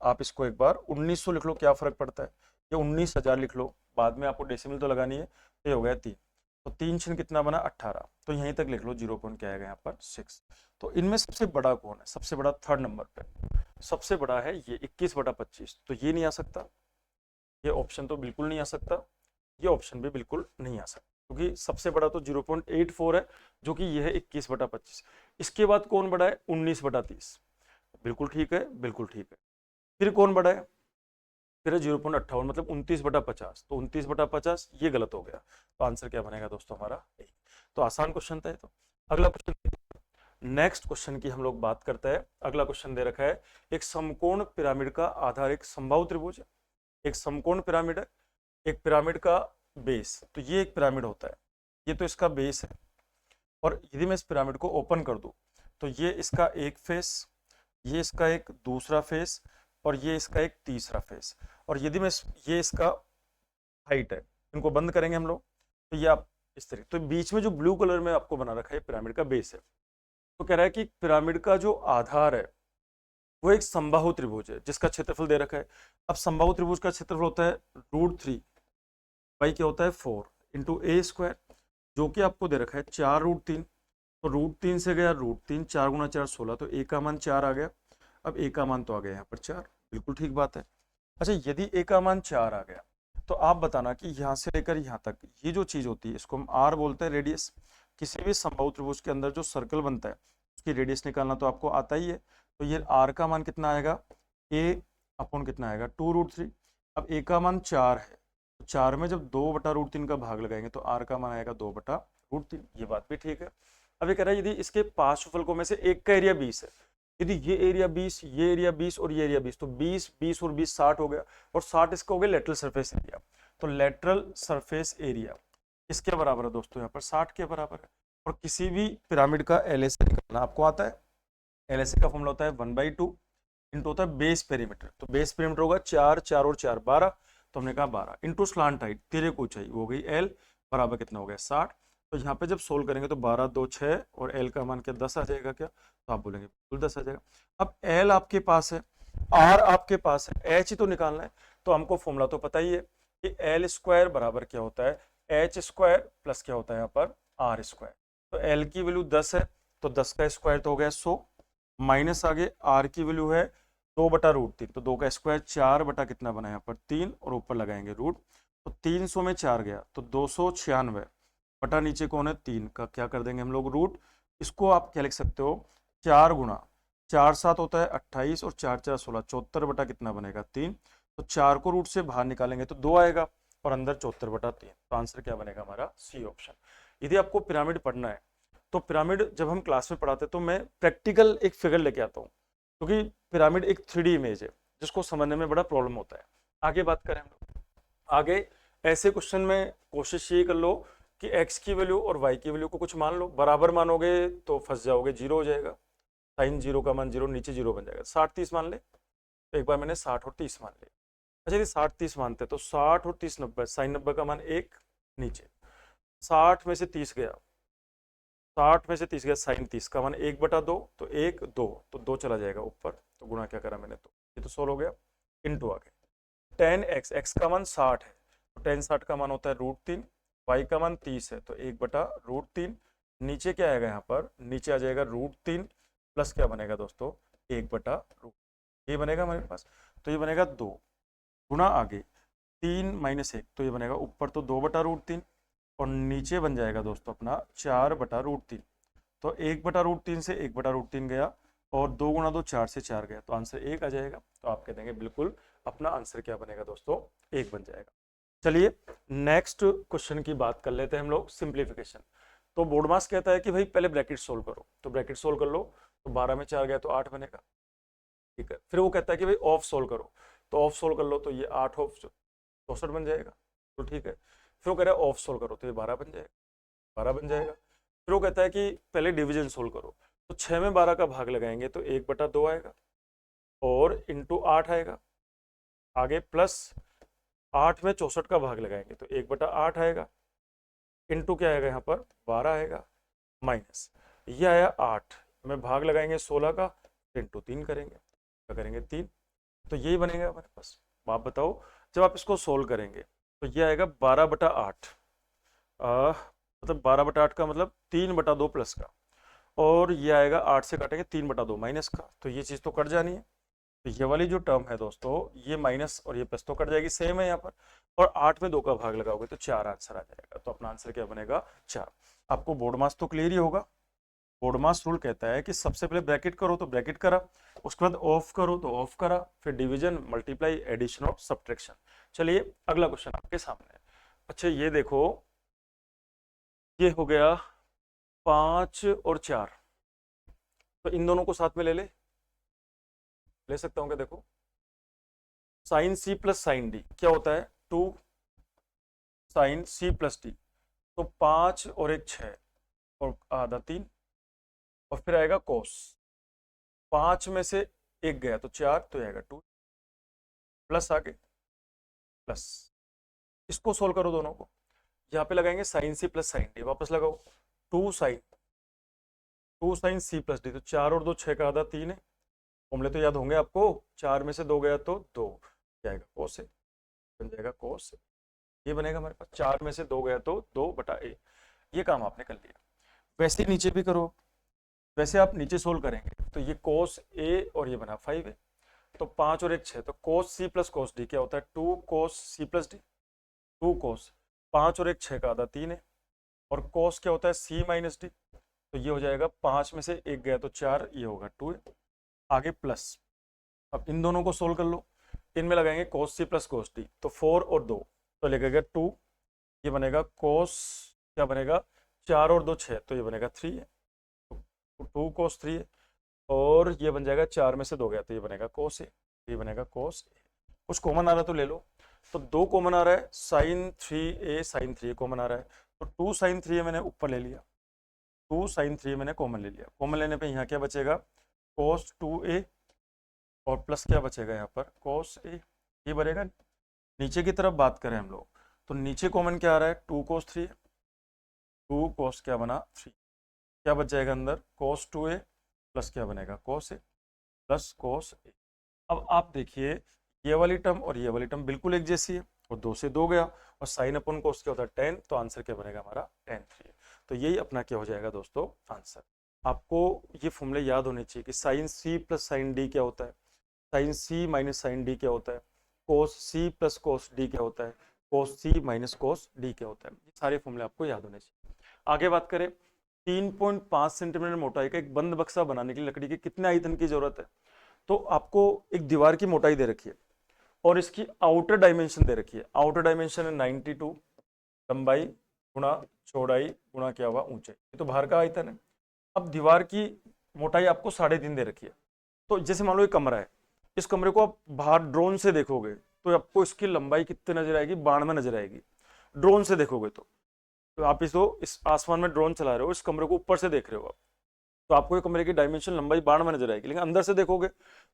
आप इसको एक बार 1900 लिख लो, क्या फर्क पड़ता है, या 19,000 लिख लो, बाद में आपको डेसिमल तो लगानी है, तो ये हो गया 3, तो 3 छीन कितना बना 18, तो यहीं तक लिख लो 0 क्या आएगा यहाँ पर 6। तो इनमें सबसे बड़ा कौन है, सबसे बड़ा थर्ड नंबर पे सबसे बड़ा है ये 21/25, तो ये नहीं आ सकता, ये ऑप्शन तो बिल्कुल नहीं आ सकता, ये ऑप्शन भी बिल्कुल नहीं आ सकता, क्योंकि सबसे बड़ा तो 0.84 है, जो कि यह है 21/25। इसके बाद कौन बड़ा है 19/30, बिल्कुल ठीक है, बिल्कुल ठीक है। फिर कौन बड़ा है, फिर 0.58 मतलब 29/50, तो 29/50 ये गलत हो गया, तो आंसर क्या बनेगा दोस्तों हमारा ए। तो आसान क्वेश्चन था ये। तो अगला क्वेश्चन, नेक्स्ट क्वेश्चन की हम लोग बात करते हैं। अगला क्वेश्चन दे रखा है, एक समकोण पिरामिड का आधार एक समबाहु त्रिभुज है, एक समकोण पिरामिड है, एक पिरामिड का बेस, तो ये एक पिरामिड होता है, ये तो इसका बेस है, और यदि मैं इस पिरामिड को ओपन कर दूं तो ये इसका एक फेस, ये इसका एक दूसरा फेस, और ये इसका एक तीसरा फेस, और यदि मैं ये इसका हाइट है, इनको बंद करेंगे हम लोग, तो ये आप इस तरीके, तो बीच में जो ब्लू कलर में आपको बना रखा है पिरामिड का बेस है, तो कह रहा है कि पिरामिड का जो आधार है वो एक समबाहु त्रिभुज है जिसका क्षेत्रफल दे रखा है। अब समबाहु त्रिभुज का क्षेत्रफल होता है √3 बाई क्या होता है 4 इंटू a², जो कि आपको दे रखा है 4√3, तो √3 से गया √3, 4 × 4 16, तो a का मान 4 आ गया। अब a का मान तो आ गया यहाँ पर 4, बिल्कुल ठीक बात है। अच्छा यदि a का मान 4 आ गया तो आप बताना कि यहाँ से लेकर यहाँ तक ये जो चीज होती है इसको हम r बोलते हैं, रेडियस। किसी भी समबाहु त्रिभुज के अंदर जो सर्कल बनता है उसकी रेडियस निकालना तो आपको आता ही है, तो ये r का मान कितना आएगा, a/, कितना आएगा 2√3। अब a का मान 4 है, तो 4 में जब 2/√3 का भाग लगाएंगे तो r का मान आएगा 2/√3, ये बात भी ठीक है। अब ये कह रहा है यदि इसके 5 फलकों में से एक का एरिया 20 है, यदि ये एरिया 20, ये एरिया 20 और ये एरिया 20, तो 20 20 और 20 60 हो गया, और 60 इसका हो गया लेटरल सरफेस एरिया। तो लेटरल सरफेस एरिया किसके बराबर है दोस्तों, यहाँ पर 60 के बराबर है। और किसी भी पिरामिड का LHS निकालना आपको आता है, LHS का फॉर्मूला होता है 1/2 इंटू होता है बेस पेरीमीटर, तो बेस पेरीमीटर होगा 4 4 और 4 12, तो हमने कहा 12 इंटू स्लांट हाइट तिर्यक ऊंचाई हो गई L, बराबर कितना हो गया 60। तो यहाँ पे जब सोल्व करेंगे तो 12 2 6 और L का मान क्या 10 आ जाएगा क्या, तो आप बोलेंगे बिल्कुल 10 आ जाएगा। अब L आपके पास है, R आपके पास है, H ही तो निकालना है, तो हमको फॉर्मूला तो पता ही है कि L² बराबर क्या होता है H² प्लस क्या होता है यहाँ पर R²। तो L की वैल्यू 10 है, तो 10 का स्क्वायर तो हो गया 100, माइनस आगे R की वैल्यू है 2/√3, तो 2 का स्क्वायर 4 बटा कितना बना यहाँ पर 3, और ऊपर लगाएंगे रूट, तो 300 में 4 गया तो 296 बटा नीचे कौन है 3 का क्या कर देंगे हम लोग रूट। इसको आप क्या लिख सकते हो 4 × 4 7 होता है 28 और 4 4 16, 74 बटा कितना बनेगा 3, तो 4 को रूट से बाहर निकालेंगे तो 2 आएगा और अंदर 74/3, तो आंसर क्या बनेगा हमारा सी ऑप्शन। यदि आपको पिरामिड पढ़ना है तो पिरामिड जब हम क्लास में पढ़ाते हैं तो मैं प्रैक्टिकल एक फिगर लेके आता हूँ, क्योंकि पिरामिड एक 3D इमेज है जिसको समझने में बड़ा प्रॉब्लम होता है। आगे बात करें हम लोग, आगे ऐसे क्वेश्चन में कोशिश ये कर लो कि x की वैल्यू और y की वैल्यू को कुछ मान लो, बराबर मानोगे तो फंस जाओगे, 0 हो जाएगा, साइन 0 का मान 0 नीचे 0 बन जाएगा। 60 30 मान ले, तो एक बार मैंने 60 और 30 मान लिया। अच्छा यदि 60 30 मानते तो 60 और 30 90, साइन 90 का मान 1 नीचे, 60 में से 30 गया, 60 में से 30 गया, साइन 30 का मान 1/2, तो 1 2, तो 2 चला जाएगा ऊपर, तो गुणा क्या करा मैंने, तो ये तो सोल्व हो गया। इंटू आगे tan x, x का मान 60 है, तो tan 60 का मान होता है √3, y का मान 30 है तो 1/√3, नीचे क्या आएगा यहाँ पर, नीचे आ जाएगा √3 प्लस क्या बनेगा दोस्तों 1/√, ये बनेगा हमारे पास, तो ये बनेगा 2 गुणा आगे 3 - 1, तो ये बनेगा ऊपर तो 2/√3 और नीचे बन जाएगा दोस्तों अपना 4/√3, तो 1/√3 से 1/√3 गया और 2 × 2 4 से 4 गया, तो आंसर 1 आ जाएगा। तो आप कह देंगे बिल्कुल अपना आंसर क्या बनेगा दोस्तों 1 बन जाएगा। चलिए नेक्स्ट क्वेश्चन की बात कर लेते हैं हम लोग, सिंप्लीफिकेशन। तो बोर्ड मास कहता है कि भाई पहले ब्रैकेट सोल्व करो, तो ब्रैकेट सोल्व कर लो, तो 12 में 4 गया तो 8 बनेगा, ठीक है। फिर वो कहता है कि भाई ऑफ सोल्व करो, तो ऑफ सोल्व कर लो, तो ये 8 ऑफ 64 बन जाएगा, तो ठीक है। फिर वो कह रहा है ऑफ सोल्व करो, तो ये 12 बन जाएगा, 12 बन जाएगा। फिर वो कहता है कि पहले डिवीजन सोल्व करो, तो 6 में 12 का भाग लगाएंगे तो 1/2 आएगा, और इंटू 8 आएगा, आगे प्लस 8 में 64 का भाग लगाएंगे तो 1/8 आएगा, इंटू क्या आएगा यहाँ पर 12 आएगा, माइनस ये आया 8 में भाग लगाएंगे 16 का, इंटू 3 करेंगे, क्या करेंगे 3, तो यही बनेगा हमारे पास। आप बताओ जब आप इसको सोल्व करेंगे तो ये आएगा 12/8, मतलब 12/8 का मतलब 3/2 प्लस का, और ये आएगा 8 से काटेंगे 3/2 माइनस का, तो ये चीज़ तो कट जानी है। तो ये वाली जो टर्म है दोस्तों, ये माइनस और ये प्लस तो कट जाएगी, सेम है यहाँ पर, और 8 में 2 का भाग लगाओगे तो 4 आंसर आ जाएगा। तो अपना आंसर क्या बनेगा 4। आपको बोर्ड मास तो क्लियर ही होगा। बोर्ड मास रूल कहता है कि सबसे पहले ब्रैकेट करो तो ब्रैकेट करा, उसके बाद ऑफ करो तो ऑफ करा, फिर डिवीजन, मल्टीप्लाई, एडिशन और सब्ट्रैक्शन। चलिए अगला क्वेश्चन आपके सामने है। अच्छा ये देखो, ये हो गया 5 और 4, तो इन दोनों को साथ में ले सकता हूँ क्या? देखो sine C plus sine D क्या होता है 2 साइन सी प्लस डी, तो 5 और 1 6 और आधा 3, और फिर आएगा कोस, 5 में से 1 गया तो 4, तो आएगा 2 प्लस आगे प्लस। इसको सोल्व करो दोनों को, यहाँ पे लगाएंगे sine C plus sine D, वापस लगाओ 2 साइन सी प्लस डी, तो 4 और 2 6 का आधा 3 है, फॉर्मूले तो याद होंगे आपको, 4 में से 2 गया तो 2, क्या आएगा कोस है, बन जाएगा कोस, ये बनेगा हमारे पास, 4 में से 2 गया तो 2/a। ये काम आपने कर लिया। वैसे ही नीचे भी करो, वैसे आप नीचे सोल्व करेंगे तो ये कोस ए और ये बना 5 है, तो 5 और 1 6, तो कोस सी प्लस कोस डी क्या होता है 2 कोस सी प्लस डी, 2 कोस, 5 और 1 6 का आधा 3 है, और कोस क्या होता है सी माइनस डी, तो ये हो जाएगा 5 में से 1 गया तो 4, ये होगा 2 है, आगे प्लस। अब इन दोनों को सोल्व कर लो, इनमें लगाएंगे कोस सी प्लस कोस डी, तो 4 और 2 तो लगेगा 2, ये बनेगा कोस, क्या बनेगा 4 और 2 6, तो ये बनेगा 3 है, तो 2 कोस 3 है, और ये बन जाएगा 4 में से 2 गया तो ये बनेगा कोस ए, ये बनेगा कोस ए। कुछ कॉमन आ रहा है तो ले लो, तो 2 कॉमन आ रहा है, sign 3a sign 3a common आ रहा है, तो 2 साइन 3a मैंने ऊपर ले लिया, 2 साइन 3a मैंने कॉमन ले लिया, कॉमन लेने पे यहाँ क्या बचेगा कोस 2a, और प्लस क्या बचेगा यहाँ पर कोस ए, ये बनेगा। नीचे की तरफ बात करें हम लोग, तो नीचे कॉमन क्या आ रहा है 2 कोस 3, 2 कोस क्या बना 3, क्या बच जाएगा अंदर कोस 2a प्लस क्या बनेगा कोस ए प्लस कोस ए। अब आप देखिए ये वाली टर्म और ये वाली टर्म बिल्कुल एक जैसी है, और 2 से 2 गया, और साइन अपन कोस क्या होता है 10, तो आंसर क्या बनेगा हमारा tan 3। तो यही अपना क्या हो जाएगा दोस्तों आंसर। आपको ये फॉर्मूले याद होने चाहिए कि sine C plus sine D क्या होता है, sine C minus sine D क्या होता है, कोस सी प्लस कोस डी क्या होता है, कोस सी माइनस कोस डी क्या होता है, ये सारे फॉर्मूले आपको याद होने चाहिए। आगे बात करें, 3.5 सेंटीमीटर मोटाई का एक बंद बक्सा बनाने के लिए लकड़ी के कितने आयतन की जरूरत है? तो आपको एक दीवार की मोटाई दे रखी है और इसकी आउटर डायमेंशन दे रखी है, आउटर डायमेंशन है 92, लंबाई गुणा चौड़ाई गुणा क्या हुआ ऊंचाई, ये तो बाहर का आयतन है। अब दीवार की मोटाई आपको 3.5 दे रखी है, तो जैसे मान लो ये कमरा है, इस कमरे को आप बाहर ड्रोन से देखोगे तो आपको इसकी लंबाई कितनी नजर आएगी 92 नजर आएगी, ड्रोन से देखोगे तो आप इस आसमान में ड्रोन चला रहे हो, इस कमरे को ऊपर से देख रहे हो आप, तो आपको ये कमरे की डायमेंशन लंबाई 92 नजर आएगी, लेकिन अंदर से देखोगे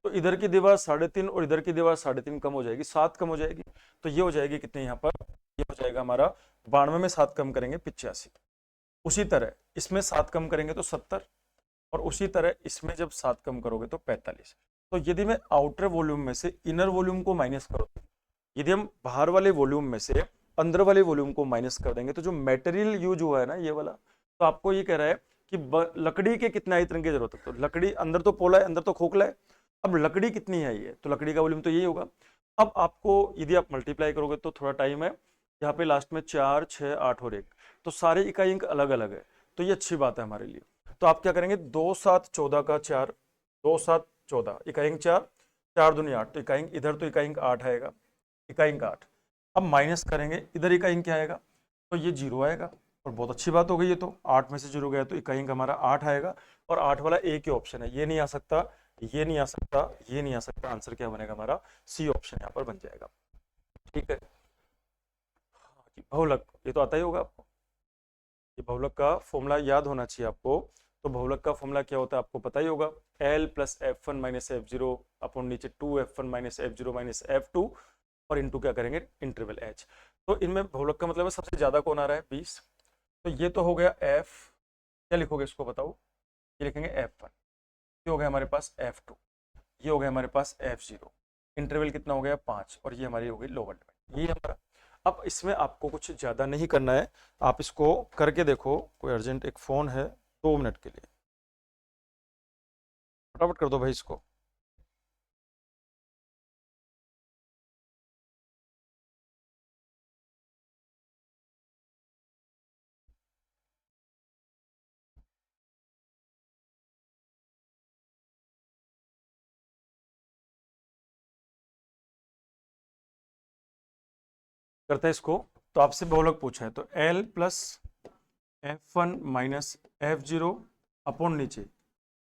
तो इधर की दीवार 3.5 और इधर की दीवार 3.5 कम हो जाएगी, 7 कम हो जाएगी, तो ये हो जाएगी कितने यहाँ पर, ये हो जाएगा हमारा 92 में 7 कम करेंगे 85। उसी तरह इसमें 7 कम करेंगे तो 70, और उसी तरह इसमें जब 7 कम करोगे तो 45। तो यदि मैं आउटर वॉल्यूम में से इनर वॉल्यूम को माइनस करो, यदि हम बाहर वाले वॉल्यूम में से अंदर वाले वॉल्यूम को माइनस कर देंगे तो जो मटेरियल यूज हुआ है ना ये वाला, तो आपको ये कह रहा है कि लकड़ी के कितना आयतन की जरूरत है, तो लकड़ी अंदर तो पोला है, अंदर तो खोखला है, अब लकड़ी कितनी है ये, तो लकड़ी का वॉल्यूम तो यही होगा। अब आपको यदि आप मल्टीप्लाई करोगे तो थोड़ा टाइम है, यहाँ पे लास्ट में 4 6 8 और 1, तो सारे इकाई अंक अलग अलग है, तो ये अच्छी बात है हमारे लिए। तो आप क्या करेंगे 2 7 14 का 4, 2 7 14 इकाई अंक 4, 4 दूनी 8, तो इकाई इधर तो इकाई अंक 8 आएगा, इकाई अंक 8। अब माइनस करेंगे इधर इकाई अंक क्या आएगा, तो ये 0 आएगा, और बहुत अच्छी बात हो गई। ये तो 8 में से 0 गया तो इकाई अंक हमारा 8 आएगा, और 8 वाला एक ही ऑप्शन है, ये नहीं आ सकता, ये नहीं आ सकता, ये नहीं आ सकता। आंसर क्या बनेगा हमारा? सी ऑप्शन यहाँ पर बन जाएगा। ठीक है, बहुलक ये तो आता ही होगा आपको, ये बहुलक का फॉर्मूला याद होना चाहिए आपको। तो बहुलक का फॉर्मूला क्या होता है आपको पता ही होगा, L plus F1 minus F0 upon नीचे 2F1 minus F0 minus F2 और इंटू क्या करेंगे इंटरवल H। तो इनमें बहुलक का मतलब है सबसे ज्यादा कौन आ रहा है 20। तो ये तो हो गया F, क्या लिखोगे इसको बताओ? ये लिखेंगे F1, ये हो गया हमारे पास F2, ये हो गया हमारे पास F0, इंटरवल कितना हो गया 5, और ये हमारी हो गई लोअर लिमिट, ये हमारा। अब इसमें आपको कुछ ज़्यादा नहीं करना है, आप इसको करके देखो। कोई अर्जेंट एक फ़ोन है, 2 मिनट के लिए, फटाफट कर दो भाई इसको। करते हैं इसको। तो आपसे बहुलक पूछा है, तो L plus F1 minus F0 upon नीचे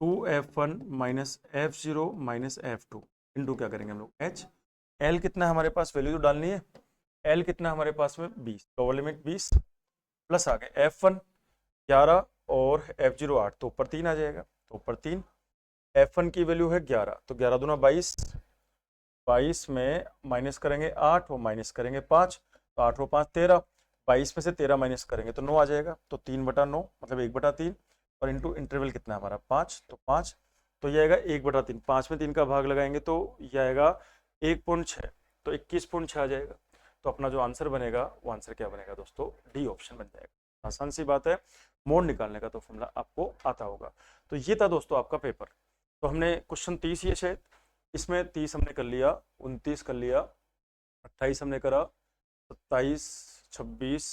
2F1 minus F0 minus F2 into क्या करेंगे हम लोग H। L कितना है हमारे पास, वैल्यू तो डालनी है। L कितना हमारे पास में 20, लोअर लिमिट 20, प्लस आ गए F1 11 और F0 8, तो ऊपर 3 आ जाएगा, तो ऊपर 3। F1 की वैल्यू है 11, तो 11 दूना 22, 22 में माइनस करेंगे 8 और माइनस करेंगे 5, तो 8 और 5 13, 22 में से 13 माइनस करेंगे तो 9 आ जाएगा, तो 3/9 मतलब 1/3, और इंटू इंटरवल कितना है हमारा 5, तो 5, तो ये आएगा 1/3, 5 में 3 का भाग लगाएंगे तो ये आएगा 1.6, तो 21.6 आ जाएगा। तो अपना जो आंसर बनेगा वो आंसर क्या बनेगा दोस्तों? डी ऑप्शन बन जाएगा। आसान सी बात है, मोड निकालने का तो फॉर्मूला आपको आता होगा। तो ये था दोस्तों आपका पेपर। तो हमने क्वेश्चन 30 ये शायद, इसमें 30 हमने कर लिया, 29 कर लिया, 28 हमने करा, 27, 26,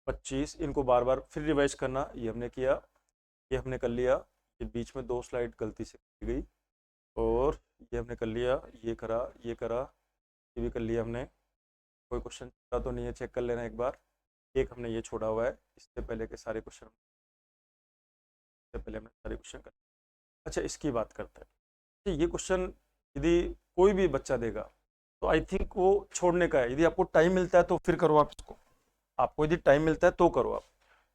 25, इनको बार बार फिर रिवाइज करना, ये हमने किया, ये हमने कर लिया, ये बीच में 2 स्लाइड गलती से की गई, और ये हमने कर लिया, ये करा, ये करा, ये भी कर लिया हमने। कोई क्वेश्चन छोड़ा तो नहीं है, चेक कर लेना एक बार। एक हमने ये छोड़ा हुआ है, इससे पहले के सारे क्वेश्चन, इससे पहले हमने सारे क्वेश्चन कर। अच्छा इसकी बात करते हैं, ये क्वेश्चन यदि कोई भी बच्चा देगा तो आई थिंक वो छोड़ने का है। यदि आपको टाइम मिलता है तो फिर करो आप इसको, आपको यदि टाइम मिलता है तो करो आप।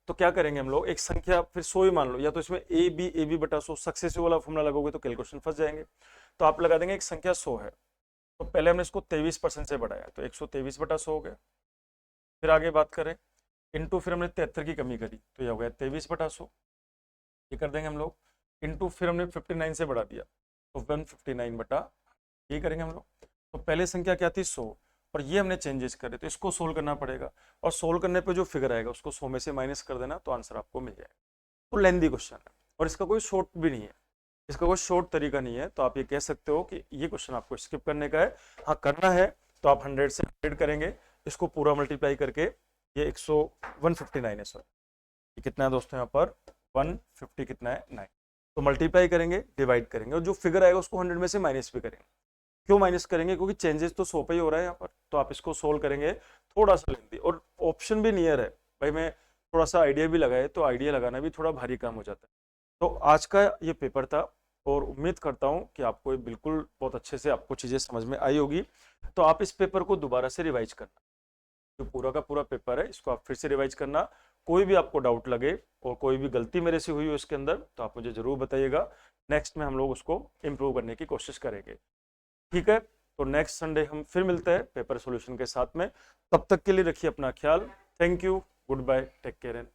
तो क्या करेंगे हम लोग, एक संख्या फिर 100 ही मान लो, या तो इसमें ए बी बटा 100 सक्सेसिव वाला फॉर्मूला लगोगे तो कैलकुलेशन फंस जाएंगे। तो आप लगा देंगे एक संख्या 100 है, तो पहले हमने इसको 23% से बढ़ाया, तो 123/100 हो गया। फिर आगे बात करें, इंटू फिर हमने 73 की कमी करी, तो ये हो गया 23/100, ये कर देंगे हम लोग। इंटू फिर हमने 59 से बढ़ा दिया, तो 159 ये करेंगे हम लोग। तो पहले संख्या क्या थी 100, और ये हमने चेंजेस करे, तो इसको सोल्व करना पड़ेगा, और सोल्व करने पे जो फिगर आएगा उसको 100 में से माइनस कर देना, तो आंसर आपको मिल जाएगा। तो लेंदी क्वेश्चन है, और इसका कोई शॉर्ट भी नहीं है, इसका कोई शॉर्ट तरीका नहीं है। तो आप ये कह सकते हो कि ये क्वेश्चन आपको स्किप करने का है। हाँ करना है तो आप 100 से 100 करेंगे, इसको पूरा मल्टीप्लाई करके, ये 159 है सर, ये कितना है दोस्तों यहाँ पर 150 कितना है 9, तो मल्टीप्लाई करेंगे डिवाइड करेंगे, और जो फिगर आएगा उसको 100 में से माइनस भी करेंगे। क्यों माइनस करेंगे? क्योंकि चेंजेस तो 100 पे ही हो रहा है यहाँ पर। तो आप इसको सोल्व करेंगे, थोड़ा सा लेंदी, और ऑप्शन भी नियर है भाई, मैं थोड़ा सा आइडिया भी लगाए, तो आइडिया लगाना भी थोड़ा भारी काम हो जाता है। तो आज का ये पेपर था, और उम्मीद करता हूँ कि आपको ये बिल्कुल बहुत अच्छे से आपको चीज़ें समझ में आई होगी। तो आप इस पेपर को दोबारा से रिवाइज करना, जो पूरा का पूरा पेपर है इसको आप फिर से रिवाइज करना। कोई भी आपको डाउट लगे और कोई भी गलती मेरे से हुई हो इसके अंदर, तो आप मुझे जरूर बताइएगा, नेक्स्ट में हम लोग उसको इम्प्रूव करने की कोशिश करेंगे। ठीक है, तो नेक्स्ट संडे हम फिर मिलते हैं पेपर सॉल्यूशन के साथ में। तब तक के लिए रखिए अपना ख्याल। Thank you, goodbye, take care and